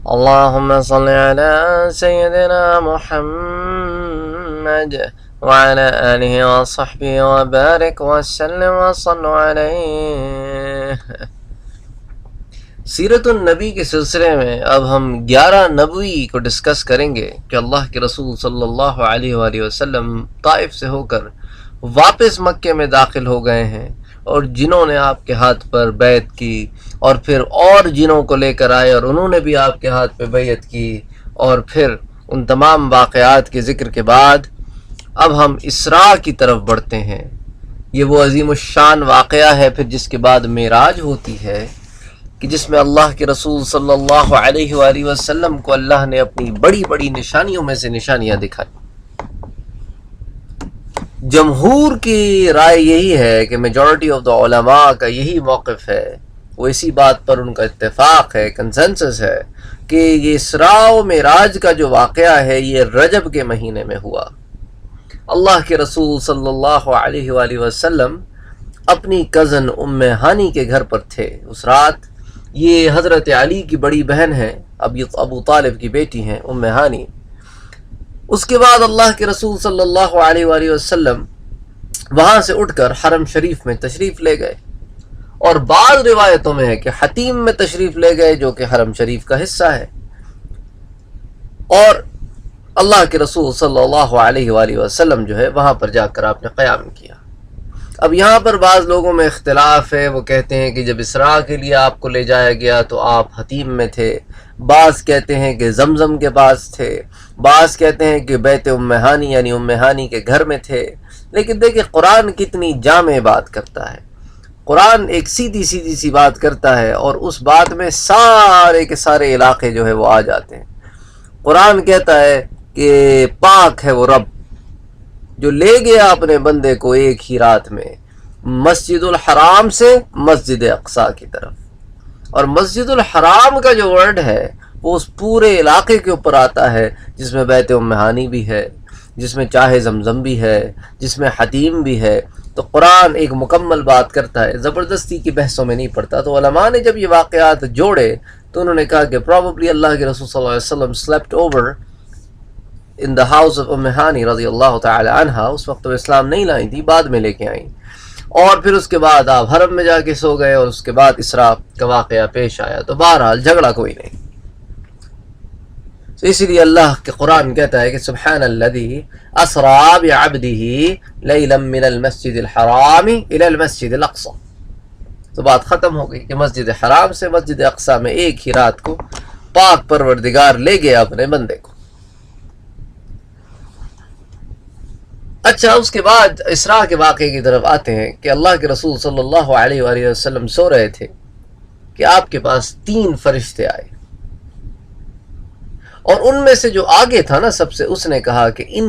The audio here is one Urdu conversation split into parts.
اللهم صل على سيدنا محمد وعلى آله وصحبه وبارك وسلم وصلوا عليه۔ سیرت النبی کے سلسلے میں اب ہم 11 نبوی کو ڈسکس کریں گے کہ اللہ کے رسول صلی اللہ علیہ وآلہ وسلم طائف سے ہو کر واپس مکے میں داخل ہو گئے ہیں، اور جنہوں نے آپ کے ہاتھ پر بیعت کی، اور پھر اور جنوں کو لے کر آئے اور انہوں نے بھی آپ کے ہاتھ پہ بیعت کی، اور پھر ان تمام واقعات کے ذکر کے بعد اب ہم اسراء کی طرف بڑھتے ہیں۔ یہ وہ عظیم الشان واقعہ ہے پھر جس کے بعد معراج ہوتی ہے، کہ جس میں اللہ کے رسول صلی اللہ علیہ وآلہ وسلم کو اللہ نے اپنی بڑی بڑی نشانیوں میں سے نشانیاں دکھائی۔ جمہور کی رائے یہی ہے کہ میجورٹی آف دا علماء کا یہی موقف ہے، وہ اسی بات پر ان کا اتفاق ہے، کنسنسس ہے، کہ یہ اسراء و معراج کا جو واقعہ ہے یہ رجب کے مہینے میں ہوا۔ اللہ کے رسول صلی اللہ علیہ وآلہ وسلم اپنی کزن ام ہانی کے گھر پر تھے اس رات۔ یہ حضرت علی کی بڑی بہن ہے، ابو طالب کی بیٹی ہیں ام ہانی۔ اس کے بعد اللہ کے رسول صلی اللہ علیہ وآلہ وسلم وہاں سے اٹھ کر حرم شریف میں تشریف لے گئے، اور بعض روایتوں میں ہے کہ حتیم میں تشریف لے گئے جو کہ حرم شریف کا حصہ ہے، اور اللہ کے رسول صلی اللہ علیہ وآلہ وسلم جو ہے وہاں پر جا کر آپ نے قیام کیا۔ اب یہاں پر بعض لوگوں میں اختلاف ہے، وہ کہتے ہیں کہ جب اسراء کے لیے آپ کو لے جایا گیا تو آپ حتیم میں تھے، بعض کہتے ہیں کہ زمزم کے پاس تھے، بعض کہتے ہیں کہ بیت ام ہانی یعنی ام ہانی کے گھر میں تھے۔ لیکن دیکھیں قرآن کتنی جامع بات کرتا ہے، قرآن ایک سیدھی سی بات کرتا ہے، اور اس بات میں سارے کے سارے علاقے جو ہے وہ آ جاتے ہیں۔ قرآن کہتا ہے کہ پاک ہے وہ رب جو لے گیا اپنے بندے کو ایک ہی رات میں مسجد الحرام سے مسجد اقصی کی طرف، اور مسجد الحرام کا جو ورڈ ہے وہ اس پورے علاقے کے اوپر آتا ہے جس میں بیت ام ہانی بھی ہے، جس میں چاہے زمزم بھی ہے، جس میں حتیم بھی ہے۔ تو قرآن ایک مکمل بات کرتا ہے، زبردستی کی بحثوں میں نہیں پڑتا۔ تو علماء نے جب یہ واقعات جوڑے تو انہوں نے کہا کہ پروبیبلی اللہ کے رسول صلی اللہ علیہ وسلم slept over in the house of ام ہانی رضی اللہ تعالی عنہ۔ اس وقت وہ اسلام نہیں لائی تھی، بعد میں لے کے آئیں، اور پھر اس کے بعد آپ حرم میں جا کے سو گئے، اور اس کے بعد اسراء کا واقعہ پیش آیا۔ تو بہرحال جھگڑا کوئی نہیں۔ تو اسی لیے اللہ کے قرآن کہتا ہے کہ سبحان الذی اسریٰ بعبدہ لیلا من المسجد الحرام الی المسجد الاقصی۔ تو بات ختم ہو گئی کہ مسجد حرام سے مسجد اقصی میں ایک ہی رات کو پاک پروردگار لے گیا اپنے بندے کو۔ اچھا، اس کے بعد اسراء کے واقعے کی طرف آتے ہیں کہ اللہ کے رسول صلی اللہ علیہ وآلہ وسلم سو رہے تھے کہ آپ کے پاس 3 فرشتے آئے، اور ان میں سے جو آگے تھا نا سب سے، اس نے کہا کہ ان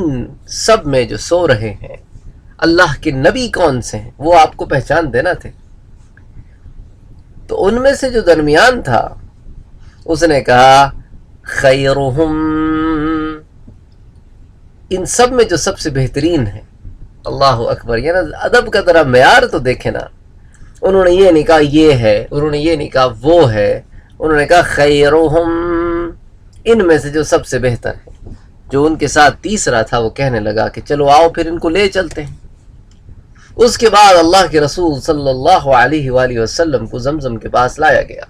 سب میں جو سو رہے ہیں اللہ کے نبی کون سے ہیں، وہ آپ کو پہچان دینا تھے۔ تو ان میں سے جو درمیان تھا اس نے کہا خیرہم، ان سب میں جو سب سے بہترین ہے۔ اللہ اکبر، یہ نا ادب کا ذرا معیار تو دیکھیں نا۔ انہوں نے یہ نہیں کہا یہ ہے، انہوں نے یہ نہیں کہا وہ ہے، انہوں نے کہا خیرہم، ان میں سے جو سب سے بہتر ہے۔ جو ان کے ساتھ تیسرا تھا وہ کہنے لگا کہ چلو آؤ پھر ان کو لے چلتے ہیں۔ اس کے بعد اللہ کے رسول صلی اللہ علیہ وآلہ وسلم کو زمزم کے پاس لایا گیا۔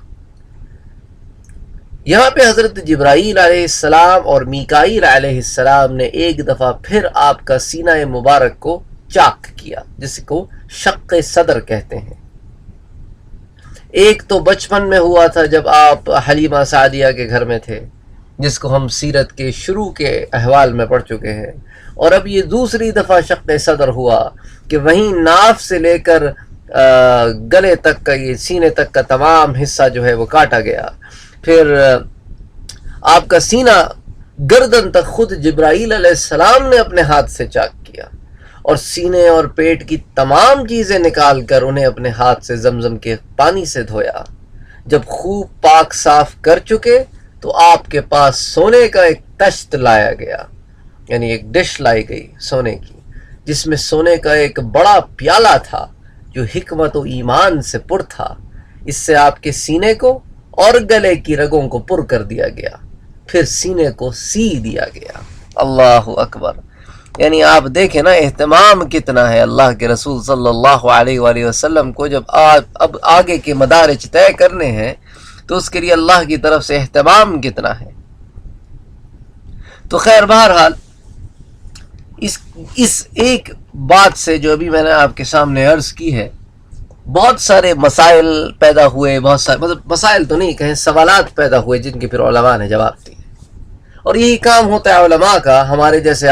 یہاں پہ حضرت جبرائیل علیہ السلام اور میکائیل علیہ السلام نے ایک دفعہ پھر آپ کا سینہ مبارک کو چاک کیا، جس کو شق صدر کہتے ہیں۔ ایک تو بچپن میں ہوا تھا جب آپ حلیمہ سعدیہ کے گھر میں تھے، جس کو ہم سیرت کے شروع کے احوال میں پڑھ چکے ہیں، اور اب یہ دوسری دفعہ شق صدر ہوا کہ وہیں ناف سے لے کر گلے تک کا، یہ سینے تک کا تمام حصہ جو ہے وہ کاٹا گیا۔ پھر آپ کا سینہ گردن تک خود جبرائیل علیہ السلام نے اپنے ہاتھ سے چاک کیا، اور سینے اور پیٹ کی تمام چیزیں نکال کر انہیں اپنے ہاتھ سے زمزم کے پانی سے دھویا۔ جب خوب پاک صاف کر چکے تو آپ کے پاس سونے کا ایک تشت لایا گیا، یعنی ایک ڈش لائی گئی سونے کی، جس میں سونے کا ایک بڑا پیالہ تھا جو حکمت و ایمان سے پر تھا۔ اس سے آپ کے سینے کو اور گلے کی رگوں کو پر کر دیا گیا، پھر سینے کو سی دیا گیا۔ اللہ اکبر۔ یعنی آپ دیکھیں نا اہتمام کتنا ہے اللہ کے رسول صلی اللہ علیہ وآلہ وسلم کو، جب اب آگے کے مدارج طے کرنے ہیں تو اس کے لیے اللہ کی طرف سے اہتمام کتنا ہے۔ تو خیر بہرحال اس ایک بات سے جو ابھی میں نے آپ کے سامنے عرض کی ہے، بہت سارے مسائل پیدا ہوئے، بہت سارے مطلب مسائل تو نہیں کہیں، سوالات پیدا ہوئے جن کے پھر علماء نے جواب دیے۔ اور یہی کام ہوتا ہے علماء کا۔ ہمارے جیسے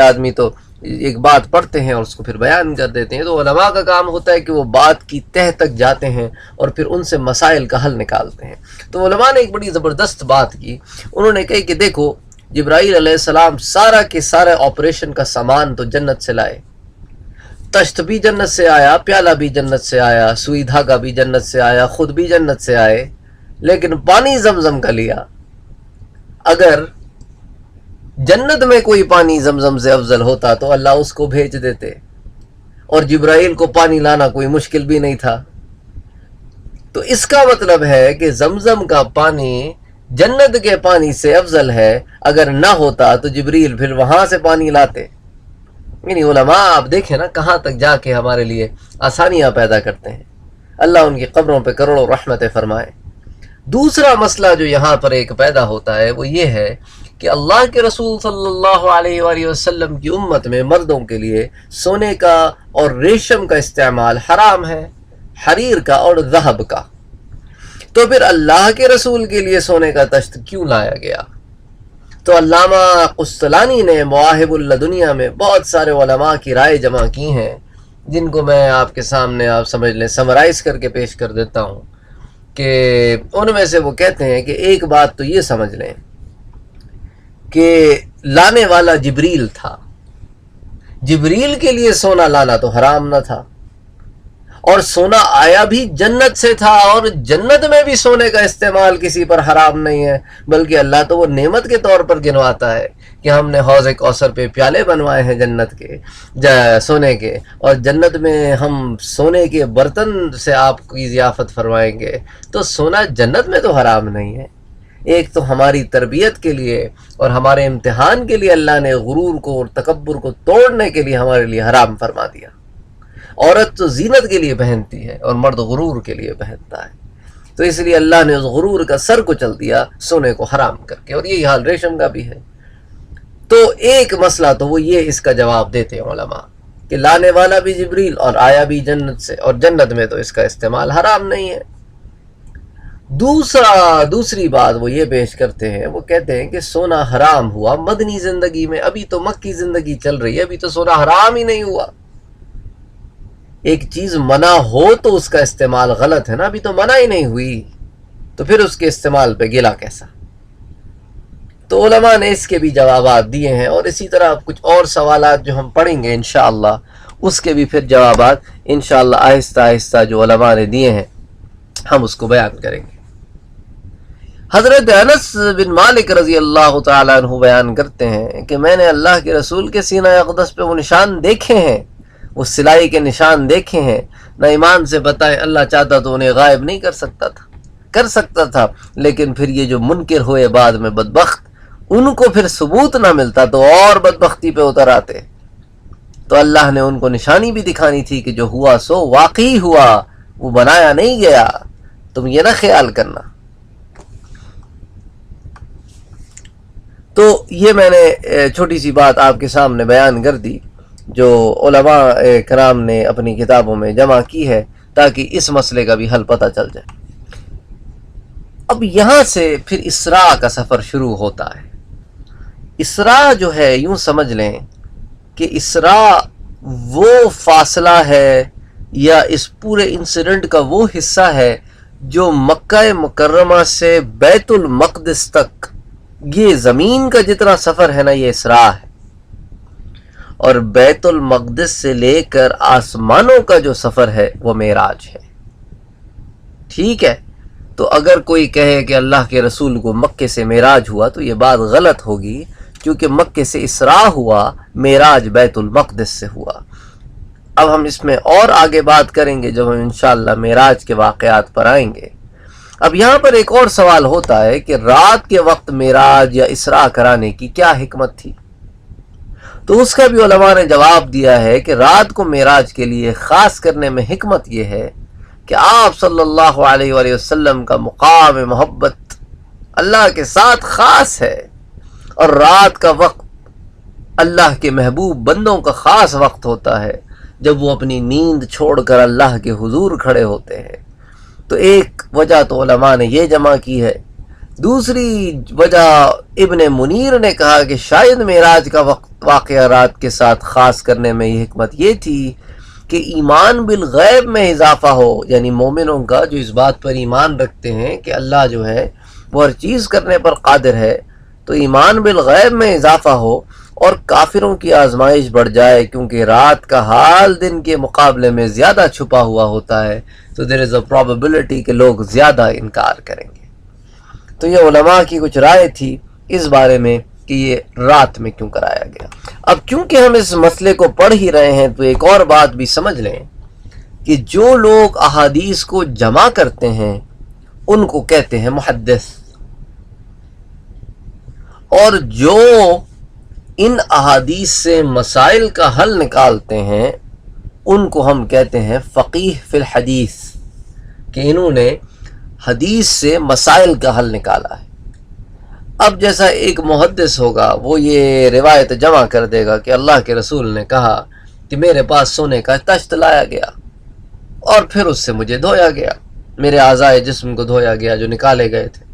آدمی تو ایک بات پڑھتے ہیں اور اس کو پھر بیان کر دیتے ہیں، تو علماء کا کام ہوتا ہے کہ وہ بات کی تہ تک جاتے ہیں اور پھر ان سے مسائل کا حل نکالتے ہیں۔ تو علماء نے ایک بڑی زبردست بات کی، انہوں نے کہی کہ دیکھو جبرائیل علیہ السلام سارا کے سارا آپریشن کا سامان تو جنت سے لائے، تشت بھی جنت سے آیا، پیالہ بھی جنت سے آیا، سوئی دھاگا بھی جنت سے آیا، خود بھی جنت سے آئے، لیکن پانی زمزم کا لیا۔ اگر جنت میں کوئی پانی زمزم سے افضل ہوتا تو اللہ اس کو بھیج دیتے، اور جبرائیل کو پانی لانا کوئی مشکل بھی نہیں تھا۔ تو اس کا مطلب ہے کہ زمزم کا پانی جنت کے پانی سے افضل ہے، اگر نہ ہوتا تو جبریل پھر وہاں سے پانی لاتے۔ یعنی علماء آپ دیکھیں نا کہاں تک جا کے ہمارے لیے آسانیاں پیدا کرتے ہیں۔ اللہ ان کی قبروں پہ کروڑوں رحمتیں فرمائے۔ دوسرا مسئلہ جو یہاں پر ایک پیدا ہوتا ہے وہ یہ ہے کہ اللہ کے رسول صلی اللہ علیہ وآلہ وسلم کی امت میں مردوں کے لیے سونے کا اور ریشم کا استعمال حرام ہے، حریر کا اور ذہب کا۔ تو پھر اللہ کے رسول کے لیے سونے کا تشت کیوں لایا گیا؟ تو علامہ قسطلانی نے مواہب اللدنیہ میں بہت سارے علماء کی رائے جمع کی ہیں، جن کو میں آپ کے سامنے آپ سمجھ لیں سمرائز کر کے پیش کر دیتا ہوں کہ ان میں سے وہ کہتے ہیں کہ ایک بات تو یہ سمجھ لیں کہ لانے والا جبریل تھا، جبریل کے لیے سونا لانا تو حرام نہ تھا، اور سونا آیا بھی جنت سے تھا، اور جنت میں بھی سونے کا استعمال کسی پر حرام نہیں ہے، بلکہ اللہ تو وہ نعمت کے طور پر گنواتا ہے کہ ہم نے حوض کوثر پہ پیالے بنوائے ہیں جنت کے سونے کے، اور جنت میں ہم سونے کے برتن سے آپ کی ضیافت فرمائیں گے۔ تو سونا جنت میں تو حرام نہیں ہے۔ ایک تو ہماری تربیت کے لیے اور ہمارے امتحان کے لیے اللہ نے غرور کو اور تکبر کو توڑنے کے لیے ہمارے لیے حرام فرما دیا۔ عورت تو زینت کے لیے پہنتی ہے اور مرد غرور کے لیے پہنتا ہے، تو اس لیے اللہ نے اس غرور کا سر کو چل دیا سونے کو حرام کر کے، اور یہی حال ریشم کا بھی ہے۔ تو ایک مسئلہ تو وہ یہ اس کا جواب دیتے ہیں علماء کہ لانے والا بھی جبریل اور آیا بھی جنت سے، اور جنت میں تو اس کا استعمال حرام نہیں ہے۔ دوسری بات وہ یہ پیش کرتے ہیں، وہ کہتے ہیں کہ سونا حرام ہوا مدنی زندگی میں، ابھی تو مکی زندگی چل رہی ہے، ابھی تو سونا حرام ہی نہیں ہوا۔ ایک چیز منع ہو تو اس کا استعمال غلط ہے نا، ابھی تو منع ہی نہیں ہوئی، تو پھر اس کے استعمال پہ گلا کیسا؟ تو علماء نے اس کے بھی جوابات دیے ہیں، اور اسی طرح کچھ اور سوالات جو ہم پڑھیں گے انشاءاللہ اس کے بھی پھر جوابات انشاءاللہ آہستہ آہستہ جو علماء نے دیے ہیں ہم اس کو بیان کریں گے۔ حضرت انس بن مالک رضی اللہ تعالیٰ عنہ بیان کرتے ہیں کہ میں نے اللہ کے رسول کے سینہ اقدس پہ وہ نشان دیکھے ہیں، وہ سلائی کے نشان دیکھے ہیں، نہ ایمان سے بتائیں اللہ چاہتا تو انہیں غائب نہیں کر سکتا تھا، لیکن پھر یہ جو منکر ہوئے بعد میں بدبخت، ان کو پھر ثبوت نہ ملتا تو اور بدبختی پہ اتر آتے، تو اللہ نے ان کو نشانی بھی دکھانی تھی کہ جو ہوا سو واقعی ہوا، وہ بنایا نہیں گیا، تم یہ نہ خیال کرنا۔ تو یہ میں نے چھوٹی سی بات آپ کے سامنے بیان کر دی جو علماء کرام نے اپنی کتابوں میں جمع کی ہے، تاکہ اس مسئلے کا بھی حل پتہ چل جائے۔ اب یہاں سے پھر اسراء کا سفر شروع ہوتا ہے۔ اسراء جو ہے یوں سمجھ لیں کہ اسراء وہ فاصلہ ہے یا اس پورے انسیڈنٹ کا وہ حصہ ہے جو مکہ مکرمہ سے بیت المقدس تک، یہ زمین کا جتنا سفر ہے نا یہ اسراء ہے، اور بیت المقدس سے لے کر آسمانوں کا جو سفر ہے وہ معراج ہے۔ ٹھیک ہے، تو اگر کوئی کہے کہ اللہ کے رسول کو مکے سے معراج ہوا تو یہ بات غلط ہوگی، کیونکہ مکے سے اسراء ہوا، معراج بیت المقدس سے ہوا۔ اب ہم اس میں اور آگے بات کریں گے جب ہم انشاءاللہ معراج کے واقعات پر آئیں گے۔ اب یہاں پر ایک اور سوال ہوتا ہے کہ رات کے وقت معراج یا اسراء کرانے کی کیا حکمت تھی؟ تو اس کا بھی علماء نے جواب دیا ہے کہ رات کو معراج کے لیے خاص کرنے میں حکمت یہ ہے کہ آپ صلی اللہ علیہ وآلہ وسلم کا مقام محبت اللہ کے ساتھ خاص ہے، اور رات کا وقت اللہ کے محبوب بندوں کا خاص وقت ہوتا ہے جب وہ اپنی نیند چھوڑ کر اللہ کے حضور کھڑے ہوتے ہیں۔ تو ایک وجہ تو علماء نے یہ جمع کی ہے۔ دوسری وجہ ابن منیر نے کہا کہ شاید معراج کا واقعہ رات کے ساتھ خاص کرنے میں یہ حکمت یہ تھی کہ ایمان بالغیب میں اضافہ ہو، یعنی مومنوں کا جو اس بات پر ایمان رکھتے ہیں کہ اللہ جو ہے وہ ہر چیز کرنے پر قادر ہے، تو ایمان بالغیب میں اضافہ ہو اور کافروں کی آزمائش بڑھ جائے، کیونکہ رات کا حال دن کے مقابلے میں زیادہ چھپا ہوا ہوتا ہے، تو there is a probability کہ لوگ زیادہ انکار کریں گے۔ تو یہ علماء کی کچھ رائے تھی اس بارے میں کہ یہ رات میں کیوں کرایا گیا۔ اب کیونکہ ہم اس مسئلے کو پڑھ ہی رہے ہیں تو ایک اور بات بھی سمجھ لیں کہ جو لوگ احادیث کو جمع کرتے ہیں ان کو کہتے ہیں محدث، اور جو ان احادیث سے مسائل کا حل نکالتے ہیں ان کو ہم کہتے ہیں فقیہ فی الحدیث، کہ انہوں نے حدیث سے مسائل کا حل نکالا ہے۔ اب جیسا ایک محدث ہوگا وہ یہ روایت جمع کر دے گا کہ اللہ کے رسول نے کہا کہ میرے پاس سونے کا تشت لایا گیا اور پھر اس سے مجھے دھویا گیا، میرے اعضاء جسم کو دھویا گیا جو نکالے گئے تھے۔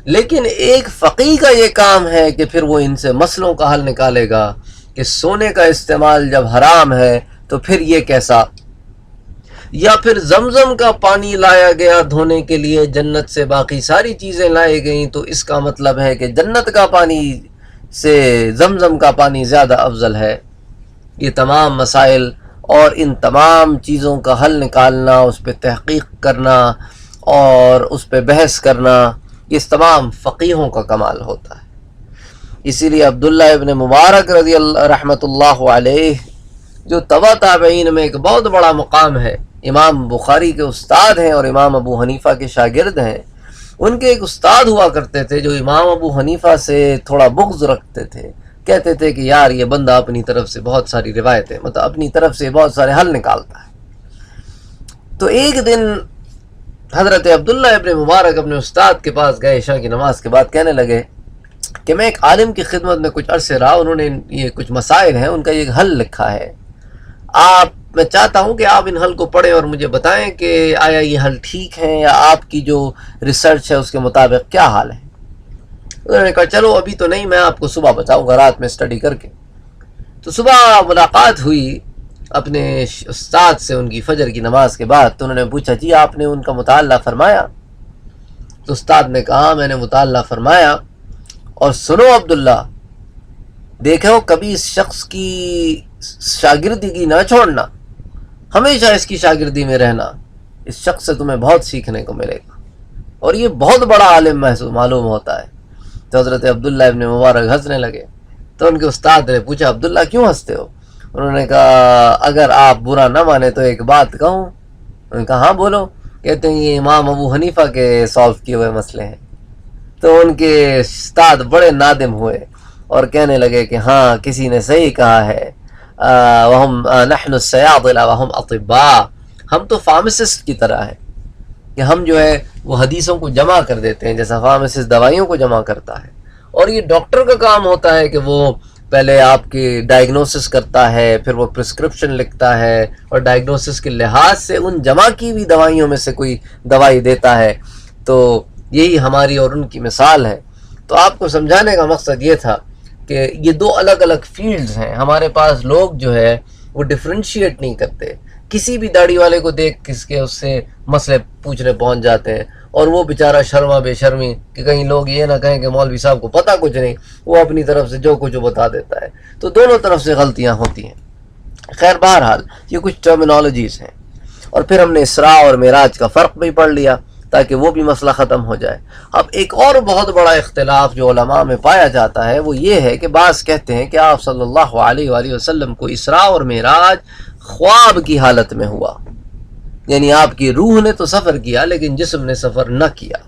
لیکن ایک فقیہ کا یہ کام ہے کہ پھر وہ ان سے مسئلوں کا حل نکالے گا کہ سونے کا استعمال جب حرام ہے تو پھر یہ کیسا، یا پھر زمزم کا پانی لایا گیا دھونے کے لیے، جنت سے باقی ساری چیزیں لائی گئیں، تو اس کا مطلب ہے کہ جنت کا پانی سے زمزم کا پانی زیادہ افضل ہے۔ یہ تمام مسائل اور ان تمام چیزوں کا حل نکالنا، اس پہ تحقیق کرنا اور اس پہ بحث کرنا، یہ تمام فقیہوں کا کمال ہوتا ہے۔ اسی لیے عبداللہ ابن مبارک رضی اللہ رحمۃ اللہ علیہ، جو تبع تابعین میں ایک بہت بڑا مقام ہے، امام بخاری کے استاد ہیں اور امام ابو حنیفہ کے شاگرد ہیں، ان کے ایک استاد ہوا کرتے تھے جو امام ابو حنیفہ سے تھوڑا بغض رکھتے تھے، کہتے تھے کہ یار یہ بندہ اپنی طرف سے بہت ساری روایتیں، مطلب اپنی طرف سے بہت سارے حل نکالتا ہے۔ تو ایک دن حضرت عبداللہ ابن مبارک اپنے استاد کے پاس گئے، عشاء کی نماز کے بعد، کہنے لگے کہ میں ایک عالم کی خدمت میں کچھ عرصے رہا، انہوں نے یہ کچھ مسائل ہیں ان کا یہ حل لکھا ہے، میں چاہتا ہوں کہ آپ ان حل کو پڑھیں اور مجھے بتائیں کہ آیا یہ حل ٹھیک ہیں یا آپ کی جو ریسرچ ہے اس کے مطابق کیا حال ہے۔ انہوں نے کہا چلو ابھی تو نہیں، میں آپ کو صبح بتاؤں گا رات میں اسٹڈی کر کے۔ تو صبح ملاقات ہوئی اپنے استاد سے ان کی فجر کی نماز کے بعد، تو انہوں نے پوچھا جی آپ نے ان کا مطالعہ فرمایا؟ تو استاد نے کہا میں نے مطالعہ فرمایا، اور سنو عبداللہ، دیکھو کبھی اس شخص کی شاگردی نہ چھوڑنا، ہمیشہ اس کی شاگردی میں رہنا، اس شخص سے تمہیں بہت سیکھنے کو ملے گا، اور یہ بہت بڑا عالم معلوم ہوتا ہے۔ تو حضرت عبداللہ ابن مبارک ہنسنے لگے، تو ان کے استاد نے پوچھا عبداللہ کیوں ہنستے ہو؟ انہوں نے کہا اگر آپ برا نہ مانے تو ایک بات کہوں۔ انہوں نے کہا ہاں بولو۔ کہتے ہیں یہ امام ابو حنیفہ کے سالو کیے ہوئے مسئلے ہیں۔ تو ان کے استاد بڑے نادم ہوئے اور کہنے لگے کہ ہاں کسی نے صحیح کہا ہے، وہم نحن الصیادلہ وہم اطباء، ہم تو فارماسسٹ کی طرح ہیں کہ ہم جو ہے وہ حدیثوں کو جمع کر دیتے ہیں جیسا فارماسسٹ دوائیوں کو جمع کرتا ہے، اور یہ ڈاکٹر کا کام ہوتا ہے کہ وہ پہلے آپ کی ڈائگنوسس کرتا ہے، پھر وہ پرسکرپشن لکھتا ہے اور ڈائگنوسس کے لحاظ سے ان جمع کی ہوئی دوائیوں میں سے کوئی دوائی دیتا ہے۔ تو یہی ہماری اور ان کی مثال ہے۔ تو آپ کو سمجھانے کا مقصد یہ تھا کہ یہ دو الگ الگ فیلڈز ہیں، ہمارے پاس لوگ جو ہے وہ ڈفرینشیٹ نہیں کرتے، کسی بھی داڑھی والے کو دیکھ کس کے اس سے مسئلے پوچھنے پہنچ جاتے ہیں، اور وہ بیچارہ شرما بے شرمی کہ کہیں لوگ یہ نہ کہیں کہ مولوی صاحب کو پتہ کچھ نہیں، وہ اپنی طرف سے جو کچھ بتا دیتا ہے، تو دونوں طرف سے غلطیاں ہوتی ہیں۔ خیر بہرحال یہ کچھ ٹرمینالوجیز ہیں، اور پھر ہم نے اسراء اور معراج کا فرق بھی پڑھ لیا تاکہ وہ بھی مسئلہ ختم ہو جائے۔ اب ایک اور بہت بڑا اختلاف جو علماء میں پایا جاتا ہے وہ یہ ہے کہ بعض کہتے ہیں کہ آپ صلی اللہ علیہ وآلہ وسلم کو اسراء اور معراج خواب کی حالت میں ہوا، یعنی آپ کی روح نے تو سفر کیا لیکن جسم نے سفر نہ کیا.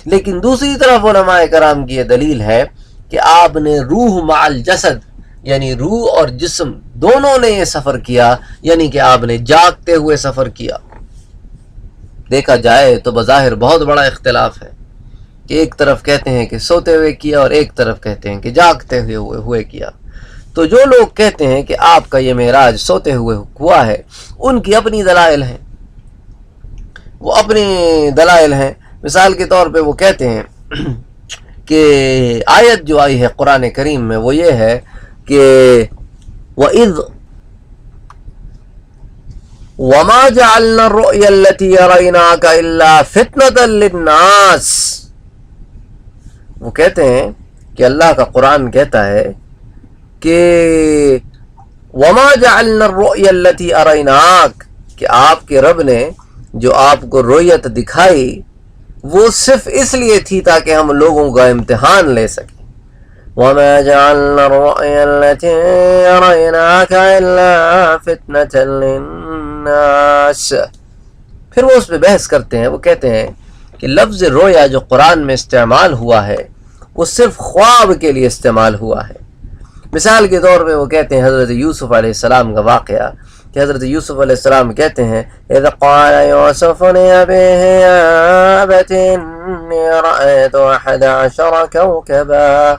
لیکن دوسری طرف علماء کرام کی یہ دلیل ہے کہ آپ نے روح مع الجسد یعنی روح اور جسم دونوں نے یہ سفر کیا، یعنی کہ آپ نے جاگتے ہوئے سفر کیا. دیکھا جائے تو بظاہر بہت بڑا اختلاف ہے کہ ایک طرف کہتے ہیں کہ سوتے ہوئے کیا اور ایک طرف کہتے ہیں کہ جاگتے ہوئے کیا. تو جو لوگ کہتے ہیں کہ آپ کا یہ معراج سوتے ہوئے ہوا ہے، ان کی اپنی دلائل ہیں، وہ اپنی دلائل ہیں. مثال کے طور پہ وہ کہتے ہیں کہ آیت جو آئی ہے قرآن کریم میں وہ یہ ہے کہ وَإِذْ وَمَا جَعَلْنَا الرُّؤْيَا الَّتِي أَرَيْنَاكَ إِلَّا فِتْنَةً لِلنَّاسِ. وہ کہتے ہیں کہ اللہ کا قرآن کہتا ہے کہ وَمَا جَعَلْنَا الرُّؤْيَا الَّتِي أَرَيْنَاكَ کہ آپ کے رب نے جو آپ کو رؤیت دکھائی وہ صرف اس لیے تھی تاکہ ہم لوگوں کا امتحان لے سکیں. وَمَا جَعَلْنَا الرُّؤْيَا الَّتِي أَرَيْنَاكَ إِلَّا فِتْنَةً لِلنَّاسِ. پھر وہ اس پہ بحث کرتے ہیں. وہ کہتے ہیں کہ لفظ رویا جو قرآن میں استعمال ہوا ہے وہ صرف خواب کے لیے استعمال ہوا ہے. مثال کے طور پہ وہ کہتے ہیں حضرت یوسف علیہ السلام کا واقعہ کہ حضرت یوسف علیہ السلام کہتے ہیں اذ قال یوسف لأبیہ یا ابت انی رأیت 11 کوكبا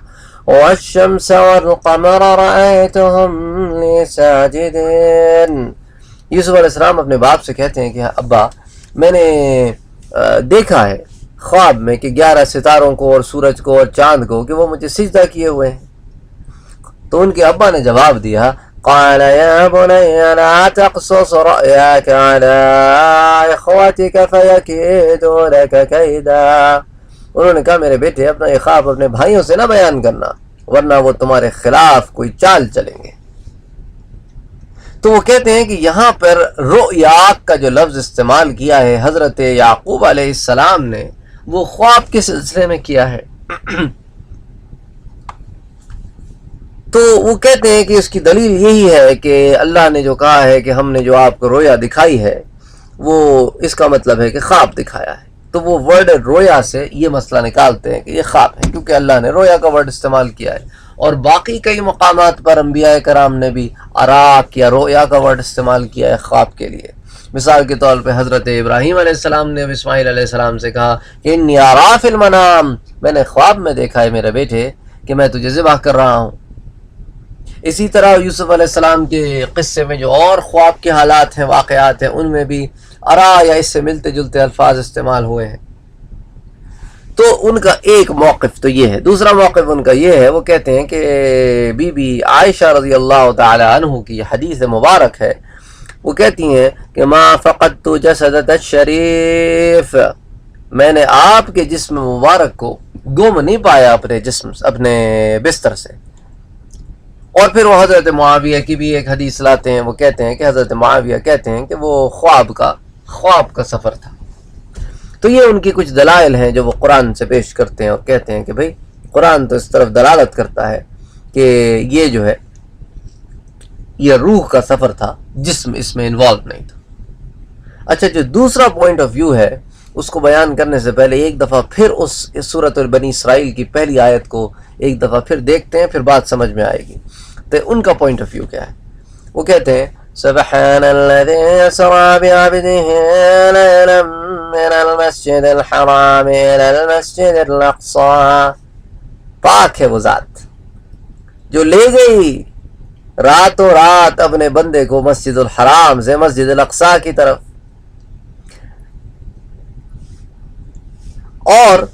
والشمس والقمر رأیتهم لی ساجدین. یوسف علیہ السلام اپنے باپ سے کہتے ہیں کہ ابا میں نے دیکھا ہے خواب میں کہ 11 ستاروں کو اور سورج کو اور چاند کو کہ وہ مجھے سجدہ کیے ہوئے ہیں. تو ان کے ابا نے جواب دیا قال یا بنی لا تقصص رؤیاک علی اخوتک فیکیدوا لک کیدا. انہوں نے کہا میرے بیٹے اپنا یہ خواب اپنے بھائیوں سے نہ بیان کرنا ورنہ وہ تمہارے خلاف کوئی چال چلیں گے. تو وہ کہتے ہیں کہ یہاں پر رؤیاک کا جو لفظ استعمال کیا ہے حضرت یعقوب علیہ السلام نے وہ خواب کے سلسلے میں کیا ہے. تو وہ کہتے ہیں کہ اس کی دلیل یہی ہے کہ اللہ نے جو کہا ہے کہ ہم نے جو آپ کو رویا دکھائی ہے وہ اس کا مطلب ہے کہ خواب دکھایا ہے. تو وہ ورڈ رویا سے یہ مسئلہ نکالتے ہیں کہ یہ خواب ہے کیونکہ اللہ نے رویا کا ورڈ استعمال کیا ہے. اور باقی کئی مقامات پر انبیاء کرام نے بھی اراک یا رویا کا ورڈ استعمال کیا ہے خواب کے لیے. مثال کے طور پہ حضرت ابراہیم علیہ السلام نے اسماعیل علیہ السلام سے کہا کہ انی ارا فی المنام میں نے خواب میں دیکھا ہے میرے بیٹے کہ میں تجھے ذبح کر رہا ہوں. اسی طرح یوسف علیہ السلام کے قصے میں جو اور خواب کے حالات ہیں واقعات ہیں ان میں بھی ارا یا اس سے ملتے جلتے الفاظ استعمال ہوئے ہیں. تو ان کا ایک موقف تو یہ ہے. دوسرا موقف ان کا یہ ہے وہ کہتے ہیں کہ بی بی عائشہ رضی اللہ تعالی عنہ کی حدیث مبارک ہے. وہ کہتی ہیں کہ ما فقدت جسدت الشریف میں نے آپ کے جسم مبارک کو گم نہیں پایا اپنے جسم اپنے بستر سے. اور پھر وہ حضرت معاویہ کی بھی ایک حدیث لاتے ہیں. وہ کہتے ہیں کہ حضرت معاویہ کہتے ہیں کہ وہ خواب کا سفر تھا. تو یہ ان کی کچھ دلائل ہیں جو وہ قرآن سے پیش کرتے ہیں اور کہتے ہیں کہ بھئی قرآن تو اس طرف دلالت کرتا ہے کہ یہ جو ہے یہ روح کا سفر تھا، جسم اس میں انوالو نہیں تھا. اچھا جو دوسرا پوائنٹ آف ویو ہے اس کو بیان کرنے سے پہلے ایک دفعہ پھر اس سورۃ بنی اسرائیل کی پہلی آیت کو ایک دفعہ پھر دیکھتے ہیں، پھر بات سمجھ میں آئے گی. تو ان کا پوائنٹ آف ویو کیا ہے. وہ کہتے ہیں سبحان الذی اسری بعبده لیلا من المسجد الحرام الى المسجد الاقصی. پاک ہے وہ ذات جو لے گئی راتوں رات اپنے بندے کو مسجد الحرام سے مسجد الاقصی کی طرف. اور